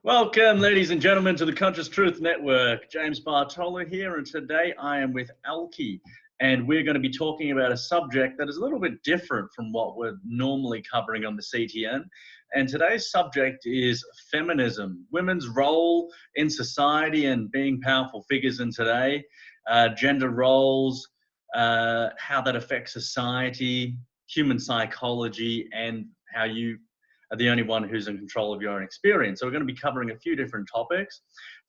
Welcome, ladies and gentlemen, to the Conscious Truth Network. James Bartolo here, and today I am with Elke, and we're going to be talking about a subject that is a little bit different from what we're normally covering on the CTN. And today's subject is feminism, women's role in society and being powerful figures in today, gender roles, how that affects society, human psychology, and how you are the only one who's in control of your own experience. So we're going to be covering a few different topics.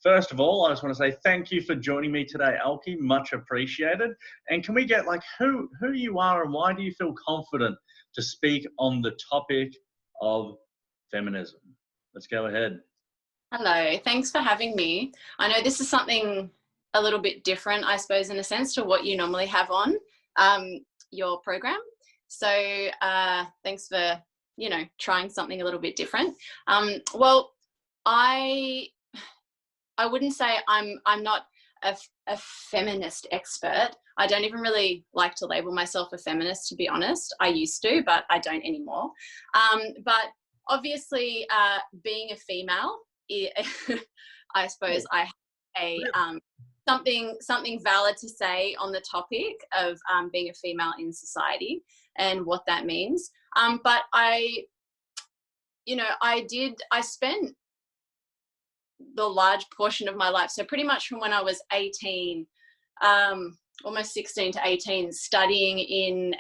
First of all, I just want to say thank you for joining me today, Elke. Much appreciated. And can we get who you are and why do you feel confident to speak on the topic of feminism? Let's go ahead. Hello, thanks for having me. I know this is something a little bit different, I suppose, in a sense to what you normally have on your program. So thanks for trying something a little bit different. Well, I wouldn't say I'm not a feminist expert. I don't even really like to label myself a feminist, to be honest. I used to, but I don't anymore. But obviously, being a female, I suppose I have something valid to say on the topic of being a female in society and what that means. But I spent the large portion of my life, so pretty much from when I was 18, almost 16 to 18, studying in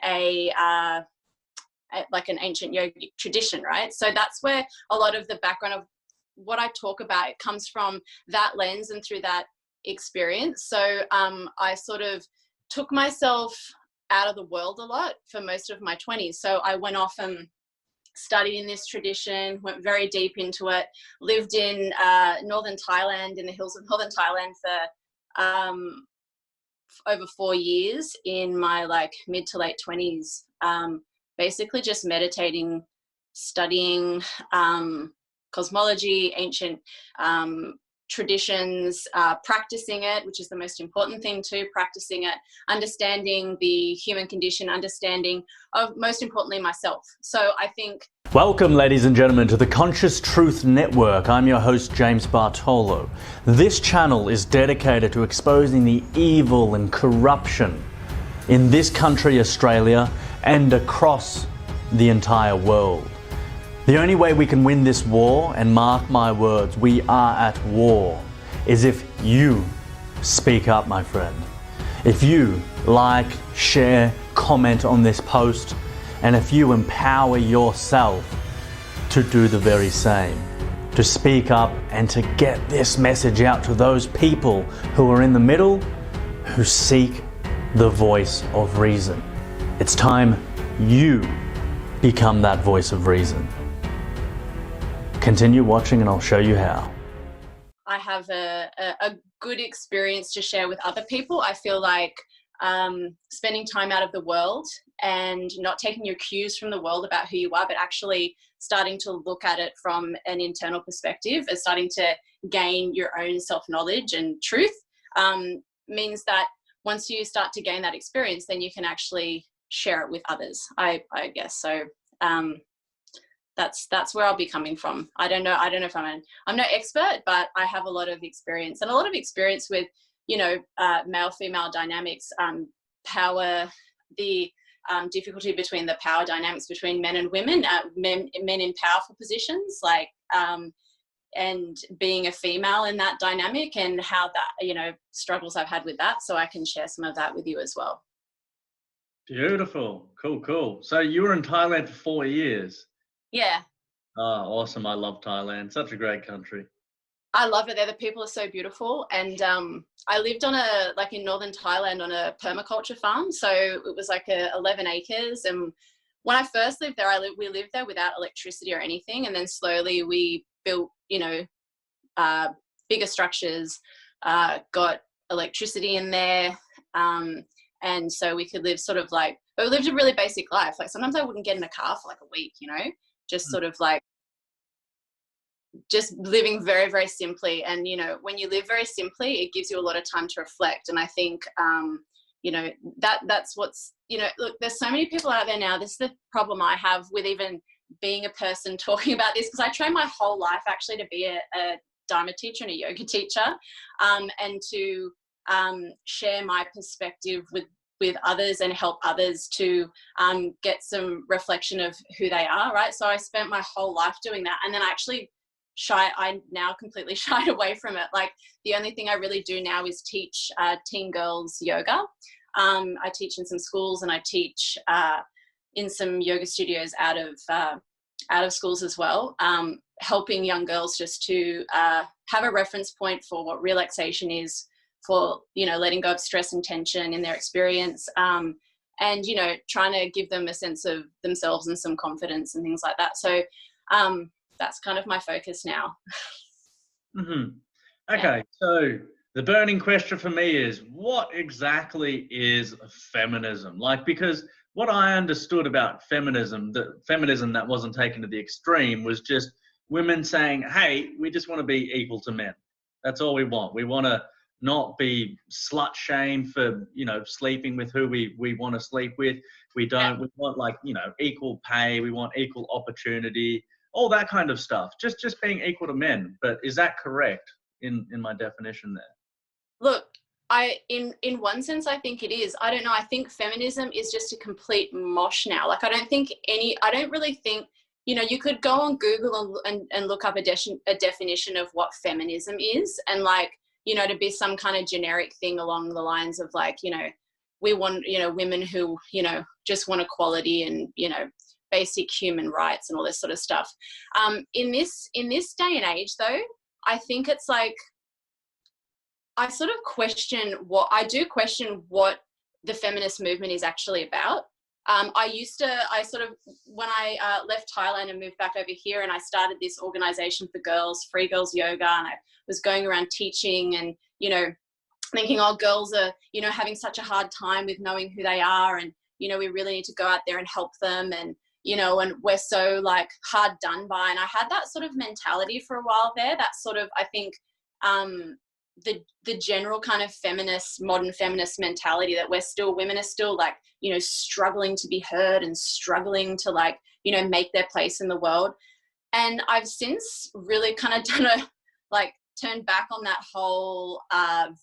like an ancient yogic tradition, right? So that's where a lot of the background of what I talk about, it comes from that lens and through that experience. So I sort of took myself out of the world a lot for most of my 20s. So I went off and studied in this tradition, went very deep into it, lived in northern Thailand, in the hills of northern Thailand for over 4 years in my mid to late 20s, basically just meditating, studying cosmology, ancient traditions, practicing it, which is the most important thing too, practicing it, understanding the human condition, understanding of, most importantly, myself. So I think... Welcome, ladies and gentlemen, to the Conscious Truth Network. I'm your host, James Bartolo. This channel is dedicated to exposing the evil and corruption in this country, Australia, and across the entire world. The only way we can win this war, and mark my words, we are at war, is if you speak up, my friend. If you like, share, comment on this post, and if you empower yourself to do the very same, to speak up and to get this message out to those people who are in the middle, who seek the voice of reason. It's time you become that voice of reason. Continue watching and I'll show you how. I have a good experience to share with other people. I feel like spending time out of the world and not taking your cues from the world about who you are, but actually starting to look at it from an internal perspective and starting to gain your own self-knowledge and truth, means that once you start to gain that experience, then you can actually share it with others, I guess. So that's where I'll be coming from. I don't know if I'm no expert, but I have a lot of experience with, male-female dynamics, power, the difficulty between the power dynamics between men and women, men in powerful positions, and being a female in that dynamic, and how that, struggles I've had with that. So I can share some of that with you as well. Beautiful. Cool. So you were in Thailand for 4 years. Yeah. Oh, awesome. I love Thailand. Such a great country. I love it there. The people are so beautiful. And I lived on in northern Thailand on a permaculture farm. So it was 11 acres. And when I first lived there, we lived there without electricity or anything. And then slowly we built, bigger structures, got electricity in there. And so we could live but we lived a really basic life. Sometimes I wouldn't get in a car for a week, just sort of just living very, very simply. And, when you live very simply, it gives you a lot of time to reflect. And I think, that's what's, look, there's so many people out there now. This is the problem I have with even being a person talking about this, because I trained my whole life actually to be a Dharma teacher and a yoga teacher, and to share my perspective with others and help others to get some reflection of who they are, right? So I spent my whole life doing that, and then I now completely shied away from it. Like, the only thing I really do now is teach teen girls yoga. I teach in some schools, and I teach in some yoga studios out of schools as well, helping young girls just to have a reference point for what relaxation is, for, you know, letting go of stress and tension in their experience, and, you know, trying to give them a sense of themselves and some confidence and things like that. So that's kind of my focus now. Mm-hmm. Okay, so the burning question for me is, what exactly is feminism? Like, because what I understood about feminism, the feminism that wasn't taken to the extreme, was just women saying, hey, we just want to be equal to men. That's all we want. We want to not be slut shamed for, you know, sleeping with who we want to sleep with. We want, like, you know, equal pay. We want equal opportunity, all that kind of stuff. Just being equal to men. But is that correct in my definition there? Look, in one sense, I think it is. I don't know. I think feminism is just a complete mosh now. Like, I don't really think, you know, you could go on Google and look up a definition of what feminism is, and, like, you know, to be some kind of generic thing along the lines of, like, you know, we want, you know, women who, you know, just want equality and, you know, basic human rights and all this sort of stuff. In this day and age, though, I think it's like, I sort of question what the feminist movement is actually about. When I left Thailand and moved back over here, and I started this organization for girls, Free Girls Yoga, and I was going around teaching and, you know, thinking, oh, girls are, you know, having such a hard time with knowing who they are, and, you know, we really need to go out there and help them, and, you know, and we're so, like, hard done by. And I had that sort of mentality for a while there. That sort of, I think, the general kind of modern feminist mentality that women are still, like, you know, struggling to be heard and struggling to, like, you know, make their place in the world. And I've since really kind of turned back on that whole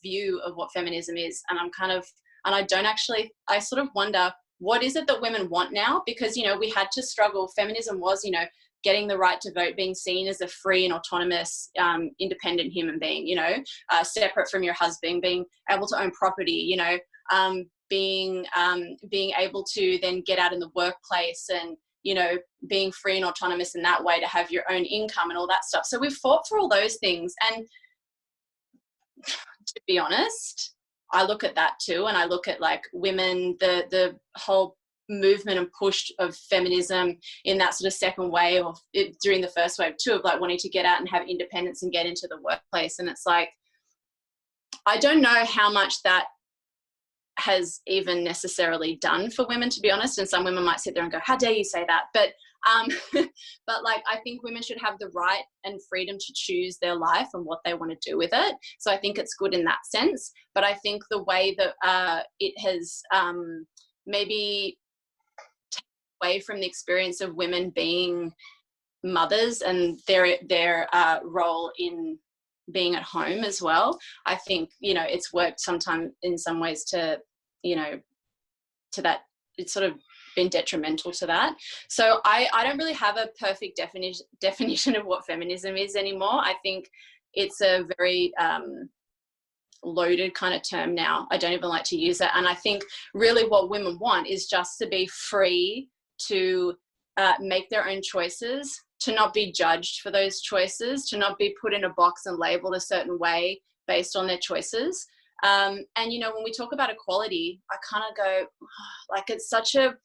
view of what feminism is. And I sort of wonder, what is it that women want now? Because, you know, we had to struggle. Feminism was, you know, getting the right to vote, being seen as a free and autonomous, independent human being, you know, separate from your husband, being able to own property, you know, being able to then get out in the workplace and, you know, being free and autonomous in that way, to have your own income and all that stuff. So we've fought for all those things. And to be honest, I look at that too. And I look at, like, women, the whole movement and push of feminism in that sort of second wave, or during the first wave too, of, like, wanting to get out and have independence and get into the workplace. And it's like, I don't know how much that has even necessarily done for women, to be honest. And some women might sit there and go, how dare you say that? But but, like, I think women should have the right and freedom to choose their life and what they want to do with it. So I think it's good in that sense. But I think the way that it has maybe taken away from the experience of women being mothers and their role in being at home as well. I think, you know, it's worked sometimes in some ways to, you know, to that, it's sort of been detrimental to that. So I don't really have a perfect definition of what feminism is anymore. I think it's a very loaded kind of term now. I don't even like to use it. And I think really what women want is just to be free to make their own choices, to not be judged for those choices, to not be put in a box and labeled a certain way based on their choices. And, you know, when we talk about equality, I kind of go, oh, like, it's such a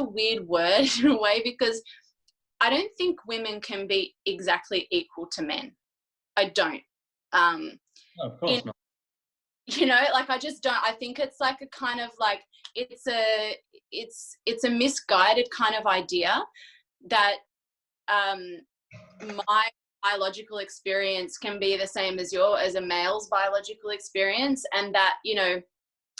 weird word in a way, because I don't think women can be exactly equal to men. I don't. No, of course not. You know, like, I just don't. I think it's like a kind of, like, it's a misguided kind of idea that my biological experience can be the same as a male's biological experience, and that, you know,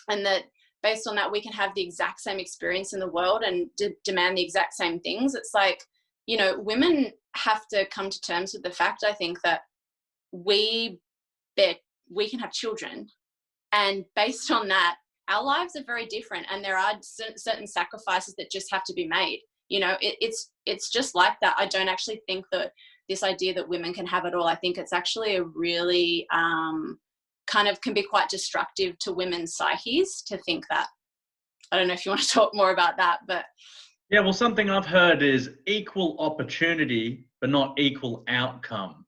and that based on that we can have the exact same experience in the world and demand the exact same things. It's like, you know, women have to come to terms with the fact, I think, that we can have children, and based on that, our lives are very different, and there are certain sacrifices that just have to be made. You know, it's just like that. I don't actually think that this idea that women can have it all, I think it's actually a really kind of can be quite destructive to women's psyches to think that. I don't know if you want to talk more about that, but. Yeah, well, something I've heard is equal opportunity, but not equal outcome.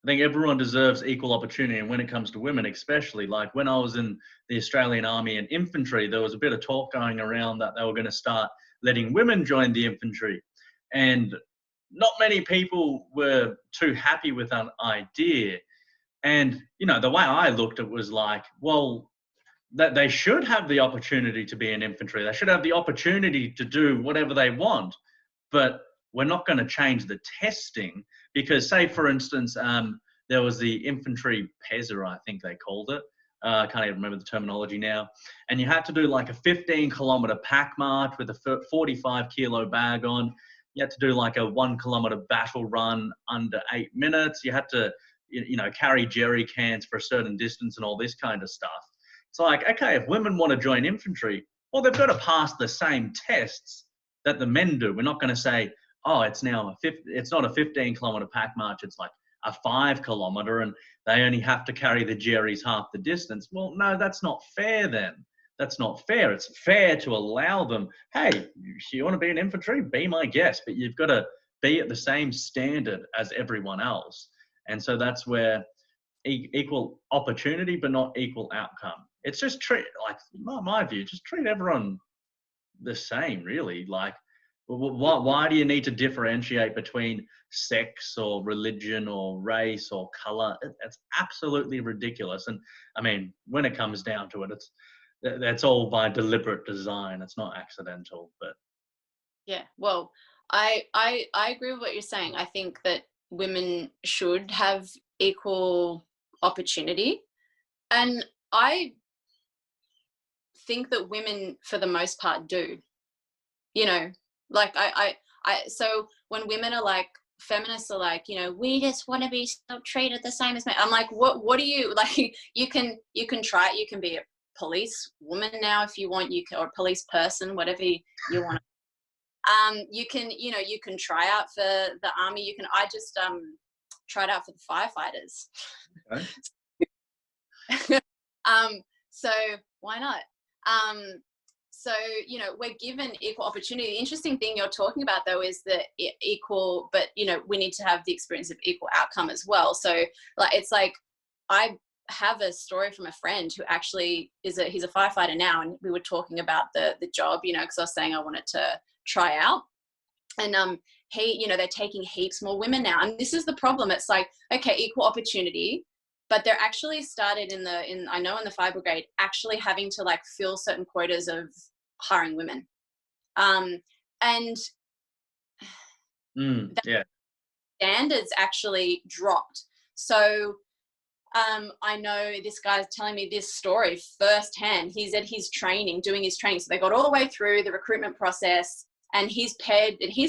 I think everyone deserves equal opportunity, and when it comes to women especially, like when I was in the Australian Army and Infantry, there was a bit of talk going around that they were going to start letting women join the infantry, and not many people were too happy with that idea. And, you know, the way I looked at it was like, well, that they should have the opportunity to be in infantry. They should have the opportunity to do whatever they want, but we're not going to change the testing because, say, for instance, there was the infantry PESA, I think they called it. I can't even remember the terminology now. And you had to do like a 15-kilometer pack march with a 45-kilo bag on. You had to do like a 1-kilometer battle run under 8 minutes. You had to, you know, carry jerry cans for a certain distance and all this kind of stuff. It's like, okay, if women want to join infantry, well, they've got to pass the same tests that the men do. We're not going to say, oh, it's now it's not a 15-kilometer pack march. It's like a 5-kilometer, and they only have to carry the jerry's half the distance. Well, no, that's not fair then. That's not fair. It's fair to allow them, hey, if you want to be in infantry, be my guest, but you've got to be at the same standard as everyone else. And so that's where equal opportunity, but not equal outcome. It's just like my view, just treat everyone the same, really. Like, why do you need to differentiate between sex or religion or race or color? It's absolutely ridiculous. And I mean, when it comes down to it, that's all by deliberate design. It's not accidental. But yeah, well, I agree with what you're saying. I think that women should have equal opportunity, and I think that women for the most part do. You know, like so when women are like, feminists are like, you know, we just want to be treated the same as men. I'm like, what do you like? You can try it. You can be a police woman now if you want. You can, or a police person, whatever you want. You can try out for the army. I just tried out for the firefighters. Okay. So why not? So, you know, we're given equal opportunity. The interesting thing you're talking about, though, is that equal, but, you know, we need to have the experience of equal outcome as well. So, like, it's like, I have a story from a friend who actually he's a firefighter now, and we were talking about the job, you know, because I was saying I wanted to try out. And you know, they're taking heaps more women now. And this is the problem. It's like, okay, equal opportunity, but they're actually started in the fire brigade actually having to like fill certain quotas of hiring women. And standards actually dropped. So I know this guy's telling me this story firsthand. He's at his training, doing his training. So they got all the way through the recruitment process, and he's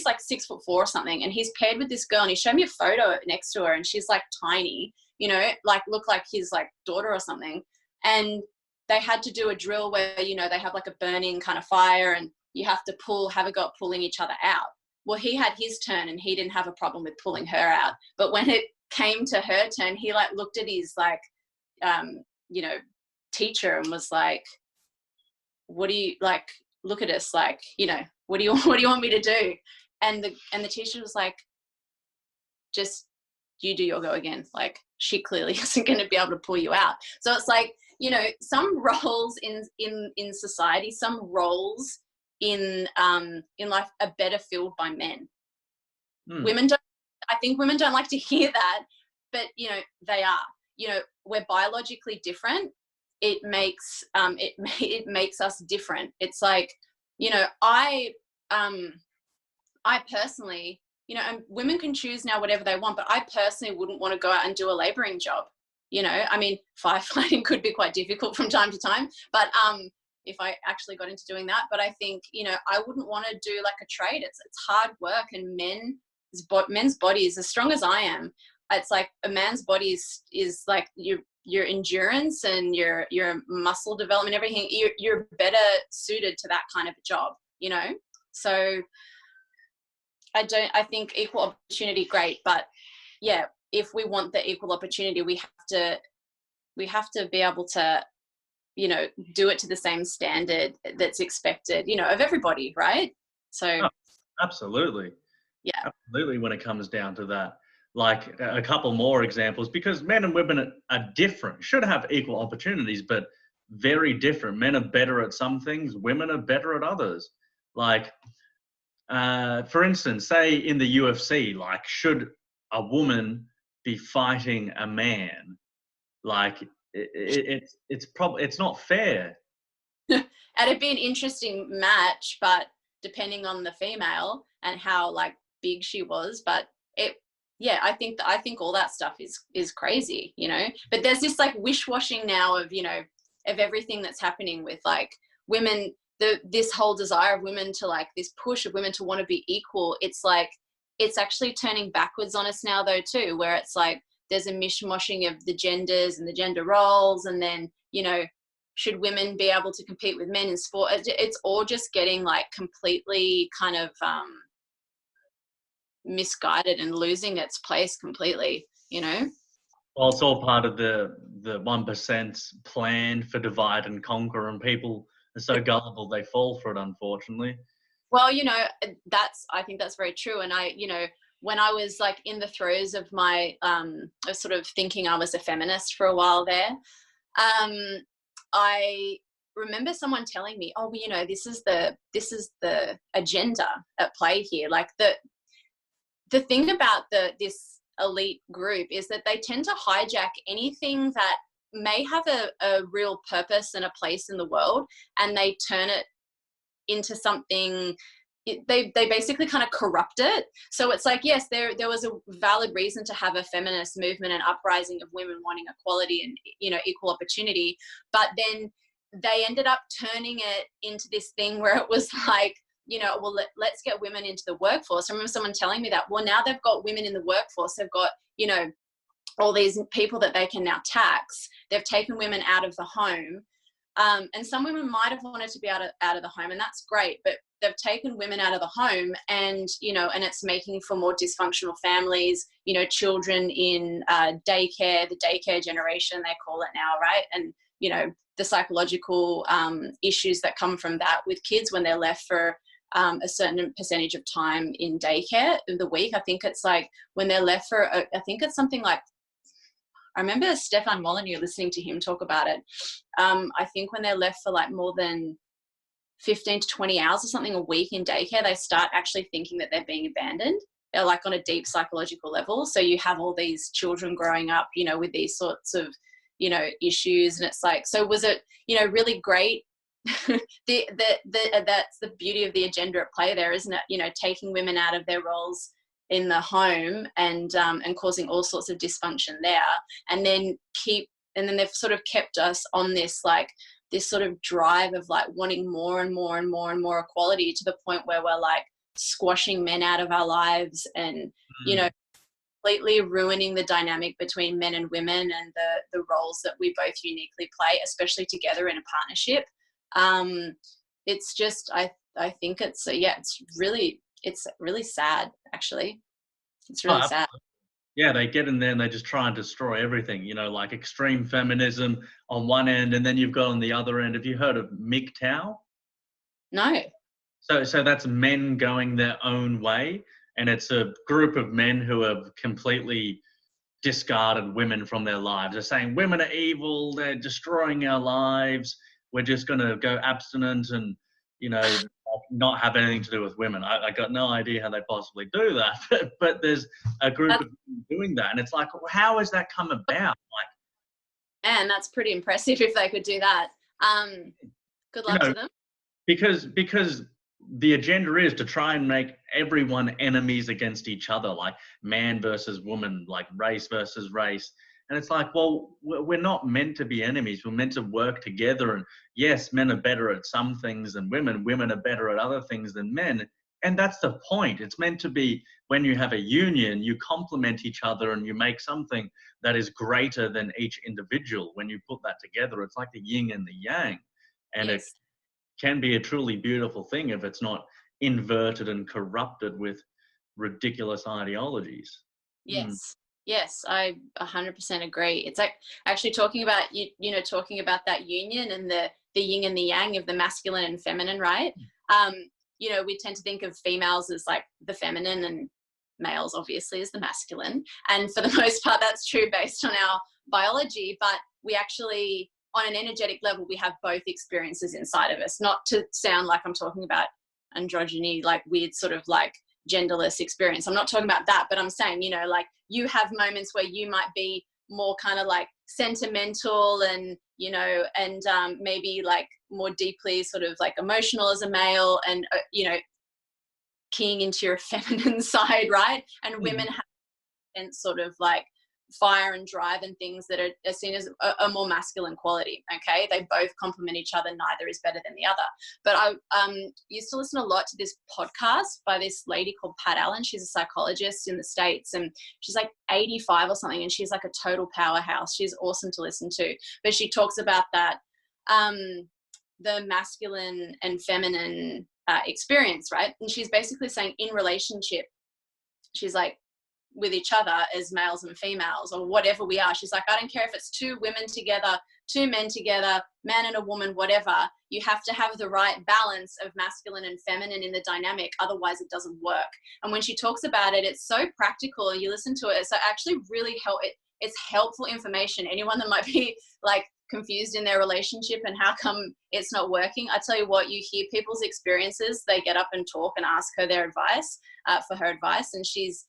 like 6'4" or something, and he's paired with this girl, and he showed me a photo next to her, and she's like tiny, you know, like look like his like daughter or something. And they had to do a drill where, you know, they have like a burning kind of fire, and you have to have a go at pulling each other out. Well, he had his turn, and he didn't have a problem with pulling her out. But when it came to her turn, he like looked at his like, you know, teacher and was like, what do you like, look at us, like, you know, what do you want me to do? And the teacher was like, just you do your go again. Like, she clearly isn't going to be able to pull you out. So it's like, you know, some roles in society, some roles in life are better filled by men. I think women don't like to hear that, but you know, they are. You know, we're biologically different. It makes it makes us different. It's like, you know, I personally, you know, and women can choose now whatever they want, but I personally wouldn't want to go out and do a laboring job. You know, I mean, firefighting could be quite difficult from time to time, but if I actually got into doing that, but I think, you know, I wouldn't want to do like a trade. It's hard work, and men men's bodies, as strong as I am, it's like a man's body is like your endurance and your muscle development, everything. You're better suited to that kind of a job, you know. So I think equal opportunity, great, but yeah, if we want the equal opportunity, we have to be able to, you know, do it to the same standard that's expected, you know, of everybody, right? So Oh, absolutely. yeah. Absolutely, when it comes down to that. Like a couple more examples, because men and women are different, should have equal opportunities, but very different. Men are better at some things, women are better at others. Like, for instance, say in the UFC, like, should a woman be fighting a man? Like, it's not fair. It'd be an interesting match, but depending on the female and how like big she was, but I think all that stuff is crazy, you know. But there's this like wish-washing now of, you know, of everything that's happening with like women, this whole desire of women to, like, this push of women to want to be equal. It's like, it's actually turning backwards on us now though too, where it's like there's a mishmashing of the genders and the gender roles, and then, you know, should women be able to compete with men in sport? It's all just getting like completely kind of misguided and losing its place completely, you know. Well, it's all part of the 1% plan for divide and conquer, and people are so gullible they fall for it, unfortunately. Well, you know, I think that's very true. And I, you know, when I was like in the throes of my of sort of thinking I was a feminist for a while there, I remember someone telling me, oh, well, you know, this is the agenda at play here. Like the thing about this elite group is that they tend to hijack anything that may have a real purpose and a place in the world, and they turn it into something. They basically kind of corrupt it. So it's like, yes, there was a valid reason to have a feminist movement and uprising of women wanting equality and, you know, equal opportunity, but then they ended up turning it into this thing where it was like, you know, well, let's get women into the workforce. I remember someone telling me that, well, now they've got women in the workforce, they've got, you know, all these people that they can now tax. They've taken women out of the home. And some women might have wanted to be out of the home, and that's great, but they've taken women out of the home, and, you know, and it's making for more dysfunctional families, you know, children in daycare, the daycare generation, they call it now, right? And, you know, the psychological issues that come from that with kids when they're left for a certain percentage of time in daycare of the week. I think it's like when they're left for, I think it's something like, I remember Stefan Molyneux listening to him talk about it. I think when they're left for like more than 15 to 20 hours or something a week in daycare, they start actually thinking that they're being abandoned. They're like on a deep psychological level. So you have all these children growing up, you know, with these sorts of, you know, issues. And it's like, so was it, you know, really great? That's the beauty of the agenda at play there, isn't it? You know, taking women out of their roles in the home and causing all sorts of dysfunction there, and then they've sort of kept us on this like this sort of drive of like wanting more and more and more and more equality, to the point where we're like squashing men out of our lives and you know, completely ruining the dynamic between men and women and the roles that we both uniquely play, especially together in a partnership. It's just I think it's really sad, actually. It's really sad. Yeah, they get in there and they just try and destroy everything, you know, like extreme feminism on one end, and then you've got on the other end, have you heard of MGTOW? No. So that's men going their own way, and it's a group of men who have completely discarded women from their lives. They're saying women are evil, they're destroying our lives, we're just going to go abstinent and, you know, not have anything to do with women. I got no idea how they possibly do that, but there's a group of people doing that, and it's like, well, how has that come about? Like, man, that's pretty impressive if they could do that. Good luck to them. Because the agenda is to try and make everyone enemies against each other, like man versus woman, like race versus race. And it's like, well, we're not meant to be enemies. We're meant to work together. And yes, men are better at some things than women. Women are better at other things than men. and that's the point. It's meant to be, when you have a union, you complement each other and you make something that is greater than each individual. When you put that together, it's like the yin and the yang. And it Yes. can be a truly beautiful thing if it's not inverted and corrupted with ridiculous ideologies. Yes. Yes, I 100% agree. It's like actually talking about talking about that union and the yin and the yang of the masculine and feminine, right? We tend to think of females as like the feminine and males obviously as the masculine. And for the most part, that's true based on our biology. But we actually, on an energetic level, we have both experiences inside of us. Not to sound like I'm talking about androgyny, like weird sort of like genderless experience. I'm not talking about that, but I'm saying, like you have moments where you might be more kind of like sentimental and, maybe like more deeply sort of like emotional as a male and, keying into your feminine side, right? And women have sort of like fire and drive and things that are seen as a more masculine quality. Okay, they both complement each other, neither is better than the other. But I used to listen a lot to this podcast by this lady called Pat Allen. She's a psychologist in the States, and she's like 85 or something, and she's like a total powerhouse. She's awesome to listen to. But she talks about that the masculine and feminine experience, right? And she's basically saying in relationship, she's like, with each other as males and females or whatever we are, she's like, I don't care if it's two women together, two men together, man and a woman, whatever, you have to have the right balance of masculine and feminine in the dynamic, otherwise it doesn't work. And when she talks about it, it's so practical, and you listen to it, so actually really it's helpful information. Anyone that might be like confused in their relationship and how come it's not working, I tell you what, you hear people's experiences, they get up and talk and ask her their advice, for her advice, and she's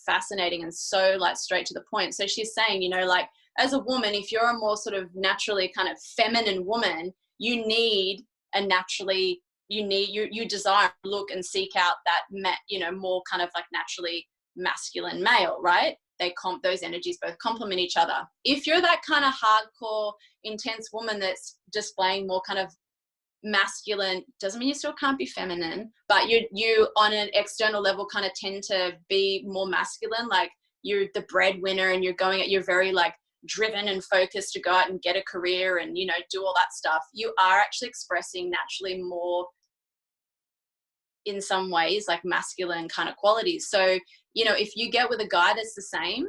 fascinating and so like straight to the point. So she's saying, like as a woman, if you're a more sort of naturally kind of feminine woman, you need a naturally, you desire, look and seek out that, more kind of like naturally masculine male, right? Those energies both complement each other. If you're that kind of hardcore, intense woman that's displaying more kind of masculine, doesn't mean you still can't be feminine, but you on an external level kind of tend to be more masculine, like you're the breadwinner and you're very like driven and focused to go out and get a career and do all that stuff. You are actually expressing naturally more, in some ways, like masculine kind of qualities. So if you get with a guy that's the same,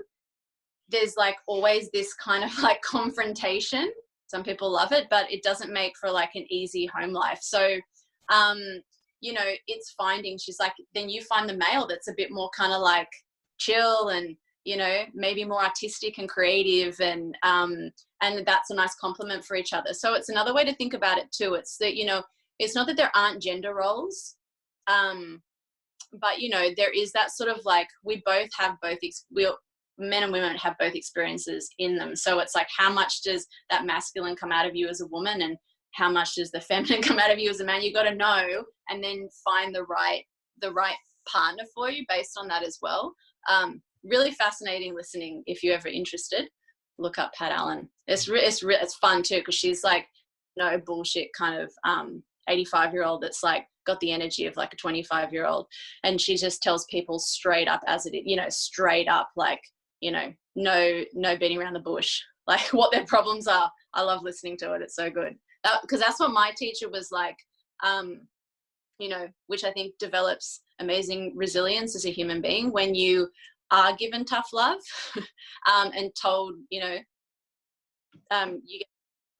there's like always this kind of like confrontation. Some people love it, but it doesn't make for like an easy home life. So, it's finding, she's like, then you find the male that's a bit more kind of like chill and, maybe more artistic and creative and that's a nice compliment for each other. So it's another way to think about it too. It's that, it's not that there aren't gender roles, but, there is that sort of like, we both have both, men and women have both experiences in them. So it's like, how much does that masculine come out of you as a woman and how much does the feminine come out of you as a man? You got to know and then find the right partner for you based on that as well. Really fascinating listening. If you're ever interested, look up Pat Allen. It's fun too, because she's like no bullshit kind of 85-year-old that's like got the energy of like a 25-year-old, and she just tells people straight up as it is, straight up, like, no beating around the bush, like what their problems are. I love listening to it. It's so good. Because that's what my teacher was like, which I think develops amazing resilience as a human being when you are given tough love and told, you get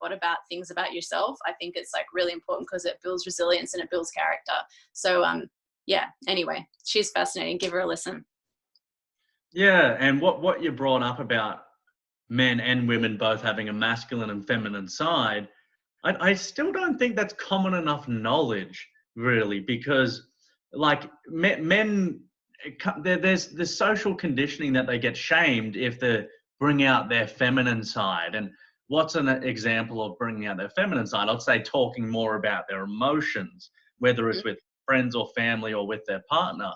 what about things about yourself. I think it's like really important because it builds resilience and it builds character. So anyway, she's fascinating. Give her a listen. Yeah, and what you brought up about men and women both having a masculine and feminine side, I still don't think that's common enough knowledge, really, because like men, there's social conditioning that they get shamed if they bring out their feminine side. And what's an example of bringing out their feminine side? I'd say talking more about their emotions, whether it's with friends or family or with their partner,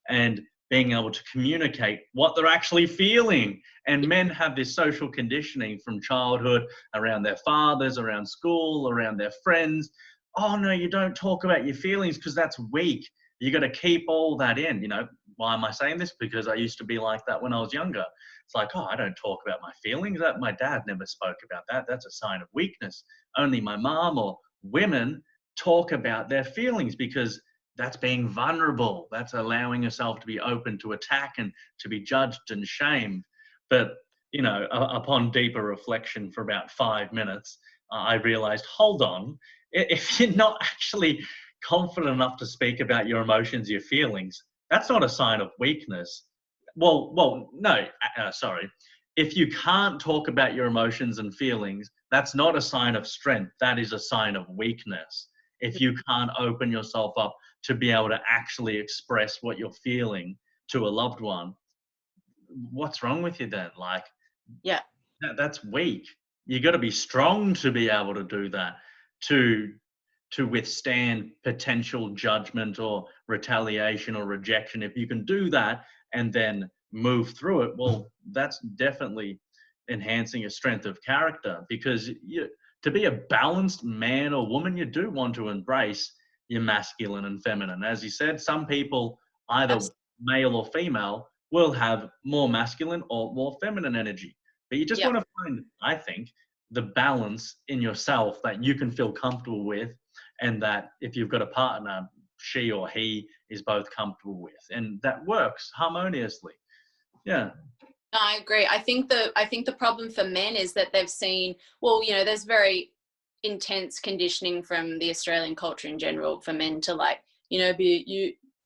and being able to communicate what they're actually feeling. And men have this social conditioning from childhood around their fathers, around school, around their friends. Oh no, you don't talk about your feelings because that's weak. You got to keep all that in. Why am I saying this? Because I used to be like that when I was younger. It's like, oh, I don't talk about my feelings. That my dad never spoke about that. That's a sign of weakness. Only my mom or women talk about their feelings because that's being vulnerable. That's allowing yourself to be open to attack and to be judged and shamed. But, upon deeper reflection for about 5 minutes, I realized, hold on, if you're not actually confident enough to speak about your emotions, your feelings, that's not a sign of weakness. No, sorry. If you can't talk about your emotions and feelings, that's not a sign of strength. That is a sign of weakness. If you can't open yourself up to be able to actually express what you're feeling to a loved one, what's wrong with you then? Like, Yeah. that's weak. You got to be strong to be able to do that, to withstand potential judgment or retaliation or rejection. If you can do that and then move through it, well, that's definitely enhancing your strength of character, because to be a balanced man or woman, you do want to embrace your masculine and feminine. As you said, some people, either male or female, will have more masculine or more feminine energy. But you just want to find, I think, the balance in yourself that you can feel comfortable with, and that if you've got a partner, she or he is both comfortable with, and that works harmoniously. Yeah. No, I agree. I think the problem for men is that they've seen, there's very intense conditioning from the Australian culture in general for men to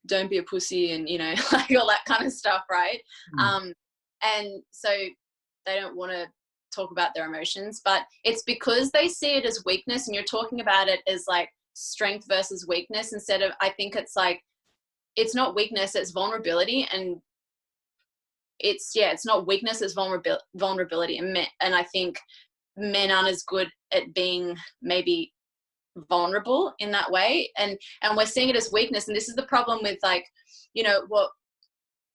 don't be a pussy and like all that kind of stuff, right? And so they don't want to talk about their emotions, but it's because they see it as weakness, and you're talking about it as like strength versus weakness, instead of, I think it's like, it's not weakness, it's vulnerability. And it's not weakness, it's vulnerability. And I think men aren't as good at being maybe vulnerable in that way, and we're seeing it as weakness. And this is the problem with, like,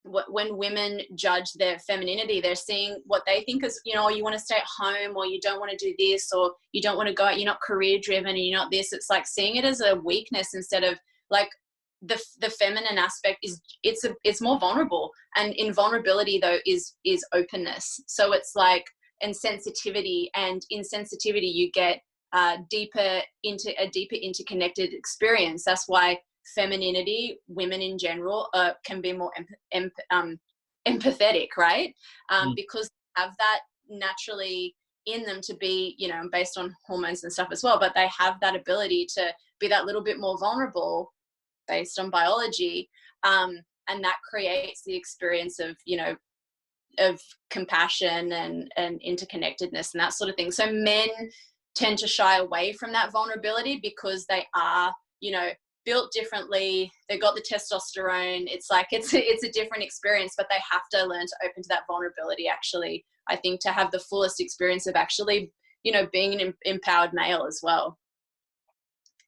when women judge their femininity, they're seeing what they think is, you want to stay at home, or you don't want to do this, or you don't want to go out, you're not career driven, and you're not this. It's like seeing it as a weakness, instead of like the feminine aspect is, it's more vulnerable. And in vulnerability though is openness. So it's like, and sensitivity, and in sensitivity you get deeper interconnected experience. That's why femininity, women in general, can be more empathetic, right? Because they have that naturally in them to be, based on hormones and stuff as well, but they have that ability to be that little bit more vulnerable based on biology, and that creates the experience of, of compassion and interconnectedness and that sort of thing. So men tend to shy away from that vulnerability because they are, built differently. They've got the testosterone. It's like, it's a different experience, but they have to learn to open to that vulnerability, actually, I think, to have the fullest experience of actually, being an empowered male as well.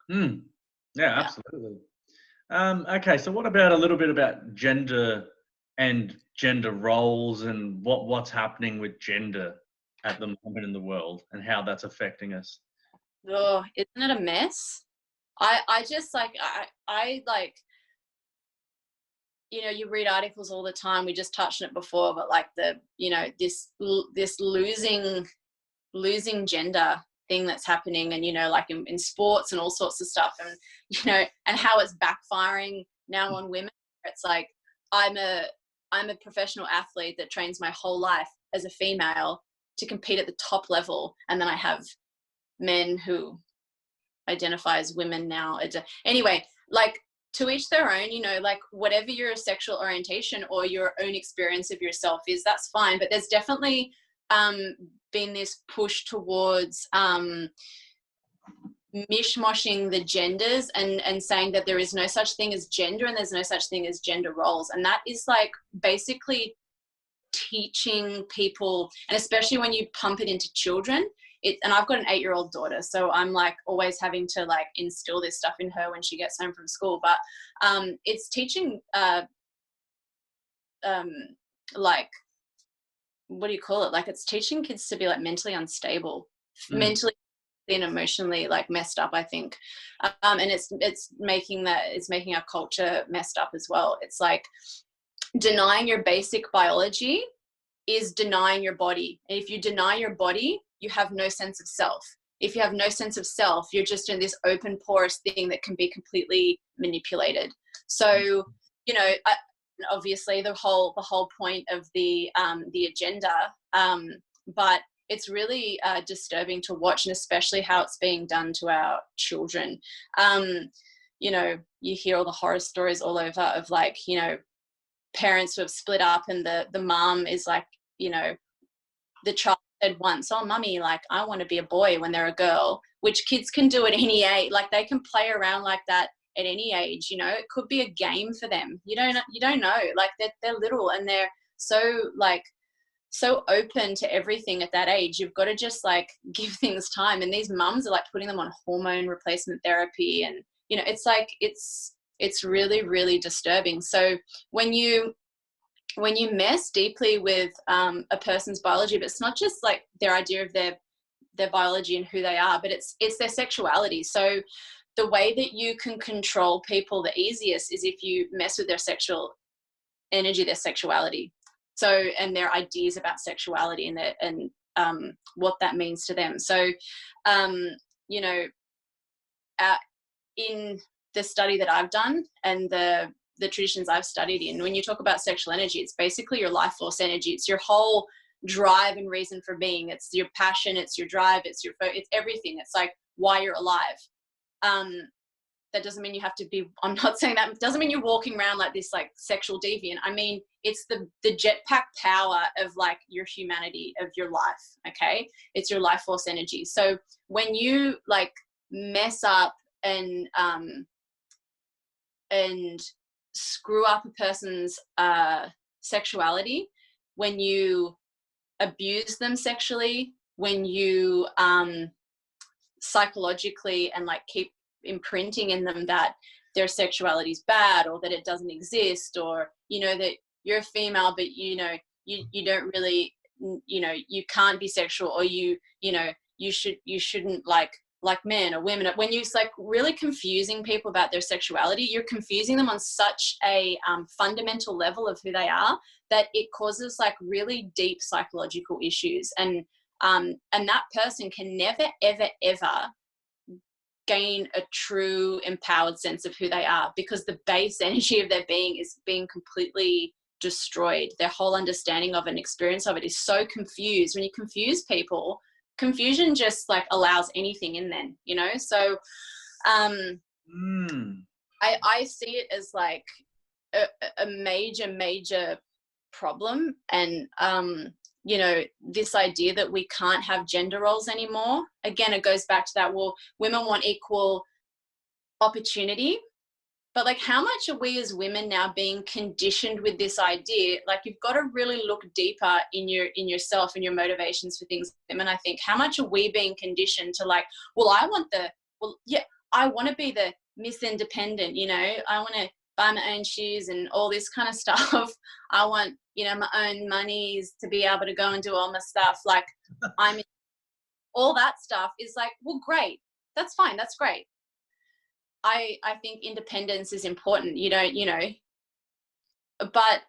Yeah, absolutely. Okay, so what about a little bit about gender and gender roles, and what's happening with gender at the moment in the world, and how that's affecting us? Oh, isn't it a mess? I just like, I like, you read articles all the time. We just touched on it before, but like this losing gender thing that's happening, and like in sports and all sorts of stuff, and and how it's backfiring now on women. It's like, I'm a professional athlete that trains my whole life as a female to compete at the top level, and then I have men who identify as women now. Anyway, like, to each their own, like, whatever your sexual orientation or your own experience of yourself is, that's fine. But there's definitely been this push towards mishmashing the genders and saying that there is no such thing as gender and there's no such thing as gender roles. And that is like basically teaching people, and especially when you pump it into children. And I've got an 8-year-old daughter, so I'm like always having to like instill this stuff in her when she gets home from school. But it's teaching like, what do you call it? Like, it's teaching kids to be like mentally unstable, mentally and emotionally like messed up, I think. And it's making our culture messed up as well. It's like denying your basic biology is denying your body. And if you deny your body, you have no sense of self. If you have no sense of self, you're just in this open, porous thing that can be completely manipulated. So, you know, obviously the whole point of the agenda, but it's really disturbing to watch, and especially how it's being done to our children. You know, you hear all the horror stories all over of like, you know, parents who have split up, and the mom is like, you know, the child said once, oh mummy, like I want to be a boy when they're a girl, which kids can do at any age. Like they can play around like that at any age, you know. It could be a game for them. You don't know. Like they're little, and they're so open to everything at that age. You've got to just like give things time. And these mums are like putting them on hormone replacement therapy, and you know, it's like it's really, really disturbing. So when you mess deeply with a person's biology, but it's not just like their idea of their biology and who they are, but it's their sexuality. So the way that you can control people the easiest is if you mess with their sexual energy, their sexuality. So, and their ideas about sexuality and what that means to them. So, you know, in the study that I've done and the traditions I've studied in, when you talk about sexual energy, it's basically your life force energy. It's your whole drive and reason for being. It's your passion, it's your drive, it's everything. It's like why you're alive. That doesn't mean you have to be, I'm not saying that, it doesn't mean you're walking around like this like sexual deviant. I mean, it's the jetpack power of like your humanity, of your life, okay? It's your life force energy. So when you like mess up and screw up a person's sexuality, when you abuse them sexually, when you psychologically and like keep imprinting in them that their sexuality is bad, or that it doesn't exist, or you know that you're a female but you know you don't really, you know, you can't be sexual, or you know you shouldn't like men or women. When you're like really confusing people about their sexuality, you're confusing them on such a fundamental level of who they are that it causes like really deep psychological issues, and that person can never ever ever gain a true empowered sense of who they are, because the base energy of their being is being completely destroyed. Their whole understanding of an experience of it is so confused. When you confuse people, confusion just like allows anything in then, you know. So I see it as like a major problem. And you know, this idea that we can't have gender roles anymore, again, it goes back to that, well, women want equal opportunity, but like how much are we as women now being conditioned with this idea? Like you've got to really look deeper in yourself and your motivations for things. And I think, how much are we being conditioned to like, well, I want to be the Miss Independent, you know, I want to buy my own shoes and all this kind of stuff. I want, you know, my own monies to be able to go and do all my stuff. Like all that stuff is like, well, great. That's fine. That's great. I think independence is important, you know, but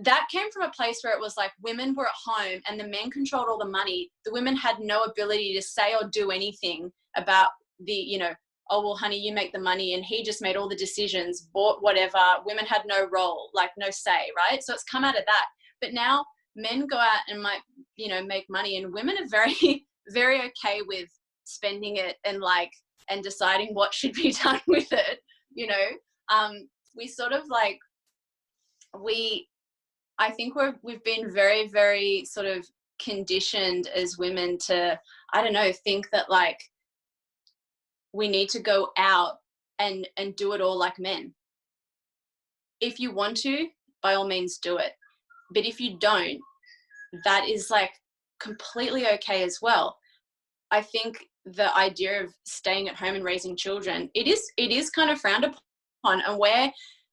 that came from a place where it was like women were at home and the men controlled all the money. The women had no ability to say or do anything about the, you know, oh, well, honey, you make the money, and he just made all the decisions, bought whatever. Women had no role, like no say, right? So it's come out of that. But now men go out and might, you know, make money, and women are very, very okay with spending it and like, and deciding what should be done with it, you know. We sort of like, I think we've been very, very sort of conditioned as women to, I don't know, think that like we need to go out and do it all like men. If you want to, by all means do it. But if you don't, that is like completely okay as well. I think the idea of staying at home and raising children, it is kind of frowned upon, and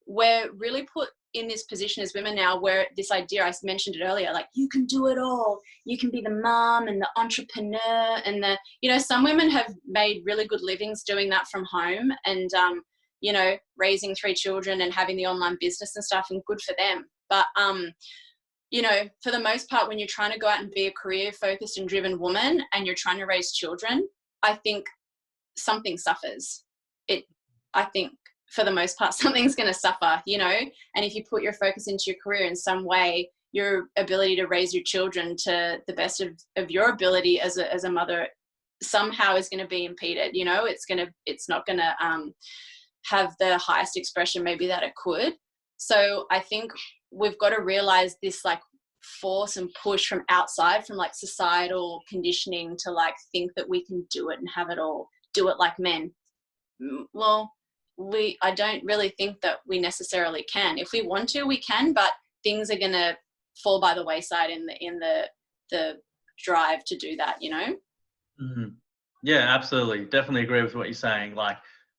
we're really put in this position as women now where this idea, I mentioned it earlier, like you can do it all. You can be the mom and the entrepreneur and the, you know, some women have made really good livings doing that from home and, you know, raising 3 children and having the online business and stuff, and good for them. But, you know, for the most part, when you're trying to go out and be a career focused and driven woman and you're trying to raise children, I think something suffers. I think for the most part, something's going to suffer, you know, and if you put your focus into your career in some way, your ability to raise your children to the best of your ability as a mother somehow is going to be impeded. You know, it's not going to have the highest expression maybe that it could. So I think we've got to realize this like force and push from outside, from like societal conditioning to like think that we can do it and have it all, do it like men. Well, I don't really think that we necessarily can. If we want to, we can, but things are going to fall by the wayside in the drive to do that, you know? Mm-hmm. Yeah, absolutely. Definitely agree with what you're saying. Like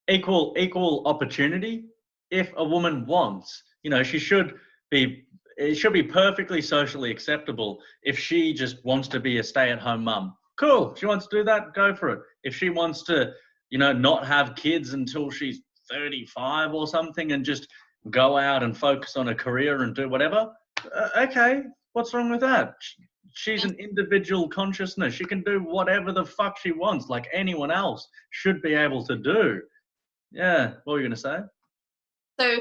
equal opportunity. If a woman wants, you know, it should be perfectly socially acceptable if she just wants to be a stay-at-home mum. Cool. She wants to do that, go for it. If she wants to, you know, not have kids until she's 35 or something and just go out and focus on a career and do whatever, okay, what's wrong with that? She's an individual consciousness. She can do whatever the fuck she wants, like anyone else should be able to do. Yeah, what were you going to say? So,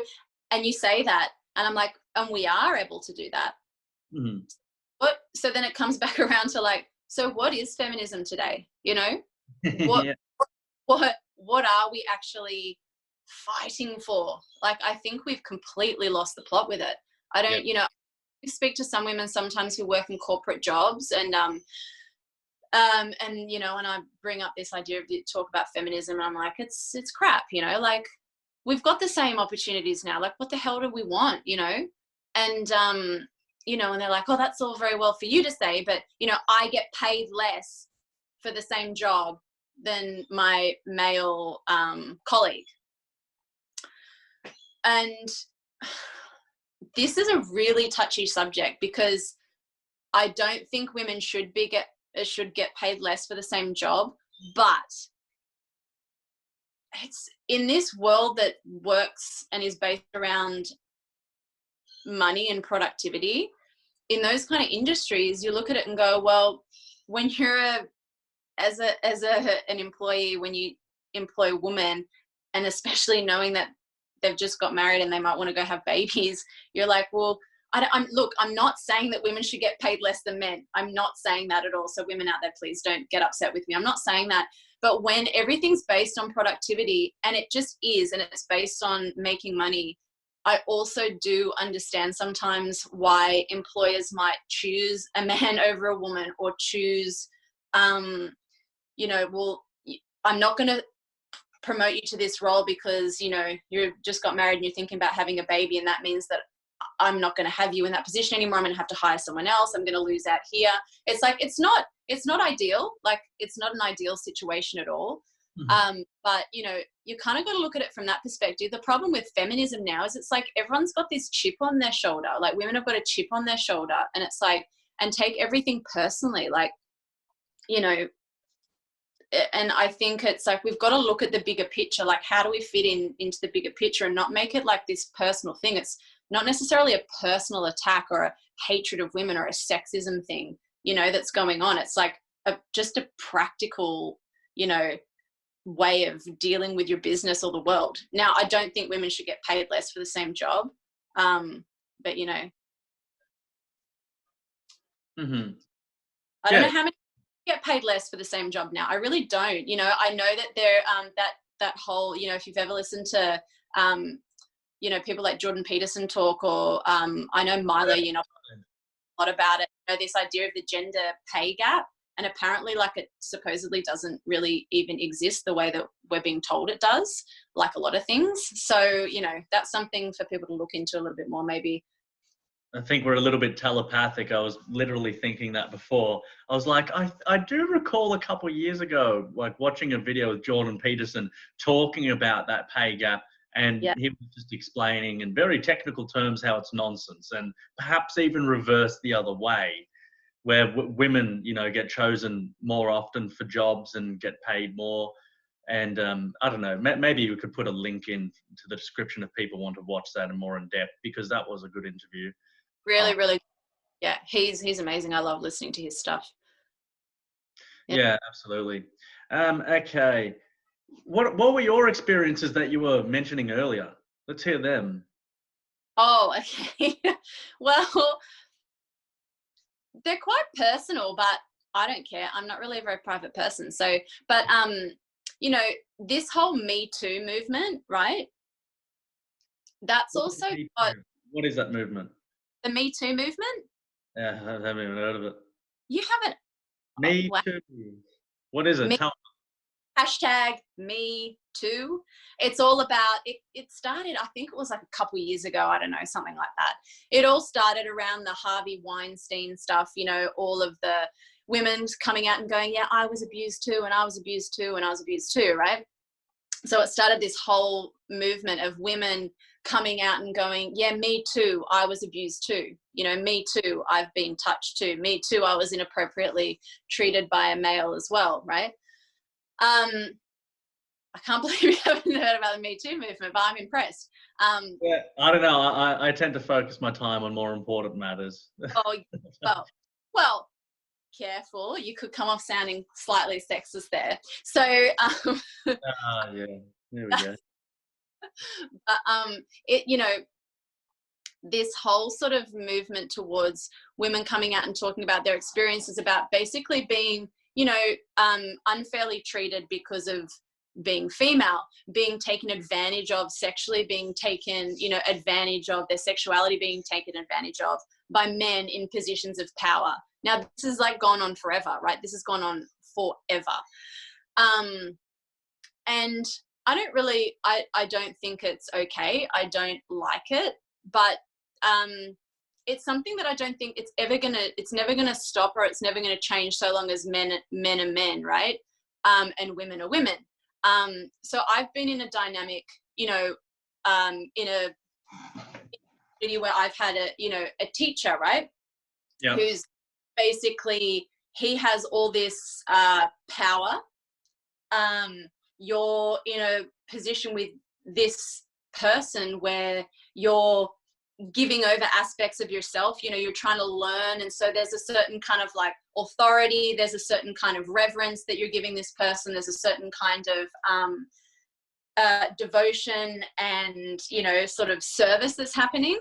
and you say that, and I'm like, and we are able to do that. Mm-hmm. So then it comes back around to like, so what is feminism today? You know, Yeah. what are we actually fighting for? Like, I think we've completely lost the plot with it. I don't, you know, I speak to some women sometimes who work in corporate jobs and you know, and I bring up this idea of talk about feminism and I'm like, it's crap, you know, like we've got the same opportunities now. Like, what the hell do we want, you know? And, you know, and they're like, oh, that's all very well for you to say, but, you know, I get paid less for the same job than my male colleague. And this is a really touchy subject because I don't think women should get paid less for the same job, but it's in this world that works and is based around money and productivity. In those kind of industries, you look at it and go, well, when you're as an employee, when you employ a woman, and especially knowing that they've just got married and they might want to go have babies, you're like, well, I'm not saying that women should get paid less than men. I'm not saying that at all. So women out there, please don't get upset with me. I'm not saying that. But when everything's based on productivity, and it just is, and it's based on making money, I also do understand sometimes why employers might choose a man over a woman, or choose, you know, well, I'm not going to promote you to this role because, you know, you just got married and you're thinking about having a baby, and that means that I'm not going to have you in that position anymore. I'm going to have to hire someone else. I'm going to lose out here. It's like, it's not ideal. Like, it's not an ideal situation at all. Mm-hmm. But, you know, you kind of got to look at it from that perspective. The problem with feminism now is it's like everyone's got this chip on their shoulder. Like, women have got a chip on their shoulder, and it's like, and take everything personally. Like, you know, and I think it's like we've got to look at the bigger picture. Like, how do we fit into the bigger picture and not make it like this personal thing? It's not necessarily a personal attack or a hatred of women or a sexism thing, you know, that's going on. It's like just a practical, you know, way of dealing with your business or the world. Now, I don't think women should get paid less for the same job, but, you know, mm-hmm. I don't know how many get paid less for the same job now. I really don't. You know, I know that there that whole, you know, if you've ever listened to you know, people like Jordan Peterson talk, or I know Milo, you know, a lot about it, you know, this idea of the gender pay gap, and apparently like it supposedly doesn't really even exist the way that we're being told it does, like a lot of things. So, you know, that's something for people to look into a little bit more maybe. I think we're a little bit telepathic. I was literally thinking that before. I was like, I do recall a couple of years ago, like watching a video with Jordan Peterson talking about that pay gap And Yeah. he was just explaining in very technical terms how it's nonsense, and perhaps even reverse the other way, where women, get chosen more often for jobs and get paid more. And I don't know, maybe you could put a link in to the description if people want to watch that and more in depth, because that was a good interview. Really, really, yeah. He's amazing. I love listening to his stuff. Yeah, absolutely. Okay. What were your experiences that you were mentioning earlier? Let's hear them. Oh, okay. Well, they're quite personal, but I don't care. I'm not really a very private person. So, but this whole Me Too movement, right? That's also got What is that movement? the Me Too movement. Yeah, I haven't even heard of it. You haven't? Me Wow. Too. What is it? Hashtag Me Too. It's all about it. It started, I think it was like a couple of years ago. I don't know, something like that. It all started around the Harvey Weinstein stuff. All of the women coming out and going, yeah, I was abused too, and I was abused too, and I was abused too, right? So it started this whole movement of women coming out and going, yeah, me too, I was abused too. Me too, I've been touched too. Me too, I was inappropriately treated by a male as well, right? I can't believe you haven't heard about the Me Too movement, but I'm impressed. Yeah, I don't know. I tend to focus my time on more important matters. Oh, well, careful. You could come off sounding slightly sexist there. So, yeah, there we go. But this whole sort of movement towards women coming out and talking about their experiences about basically being, unfairly treated because of being female, being taken advantage of sexually, being taken, advantage of their sexuality, being taken advantage of by men in positions of power. Now, this is like gone on forever, right? This has gone on forever. And I don't think it's okay. I don't like it, but it's something that I don't think it's never gonna stop, or it's never gonna change so long as men are men, right? And women are women. So I've been in a dynamic, in a community where I've had a teacher, right? Yeah. Who's basically, he has all this power. You're in a position with this person where you're giving over aspects of yourself, you're trying to learn, and so there's a certain kind of like authority, there's a certain kind of reverence that you're giving this person, there's a certain kind of devotion and sort of service that's happening,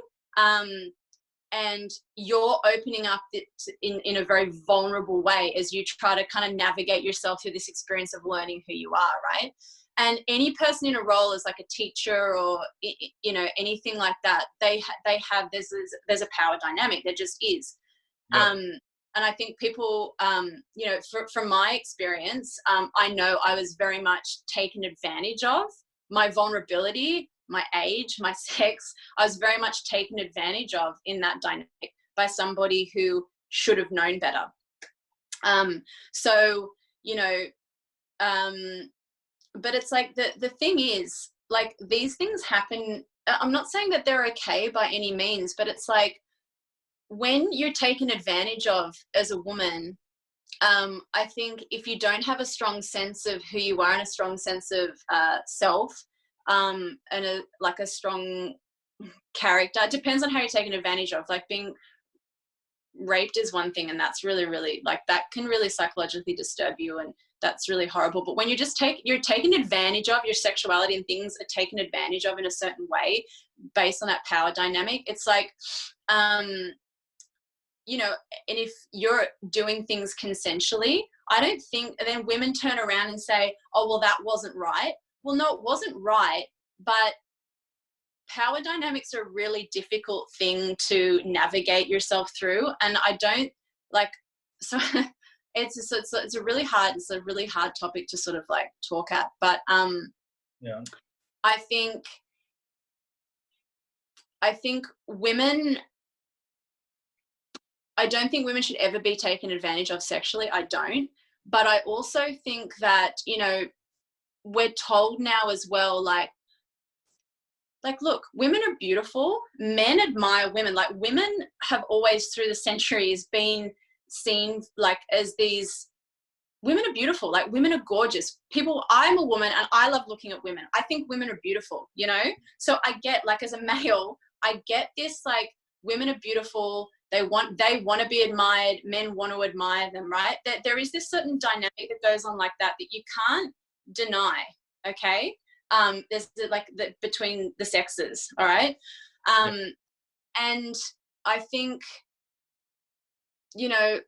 and you're opening up in a very vulnerable way as you try to kind of navigate yourself through this experience of learning who you are, right? And any person in a role as like a teacher or anything like that, they have there's a power dynamic. There just is. Yep. And I think people, from my experience, I know I was very much taken advantage of. My vulnerability, my age, my sex, I was very much taken advantage of in that dynamic by somebody who should have known better. But it's like the thing is, like, these things happen. I'm not saying that they're okay by any means, but it's like when you're taken advantage of as a woman, I think if you don't have a strong sense of who you are and a strong sense of self, and a strong character, it depends on how you're taken advantage of. Like, being raped is one thing, and that's really, really, like, that can really psychologically disturb you, and that's really horrible. But when you're taken advantage of, your sexuality and things are taken advantage of in a certain way based on that power dynamic, it's like, and if you're doing things consensually, I don't think, and then women turn around and say, oh, well, that wasn't right. Well, no, it wasn't right, but power dynamics are a really difficult thing to navigate yourself through. And I don't like, so it's a really hard topic to sort of like talk at, but yeah, I think women, I don't think women should ever be taken advantage of sexually. I don't. But I also think that, we're told now as well, like, like, look, women are beautiful. Men admire women. Like, women have always through the centuries been seen like as these, women are beautiful. Like, women are gorgeous. I'm a woman and I love looking at women. I think women are beautiful, you know? So I get, like, as a male, I get this, like, women are beautiful. They want to be admired. Men want to admire them, right? There is this certain dynamic that goes on like that you can't deny, okay? There's between the sexes, all right? And I think, you know,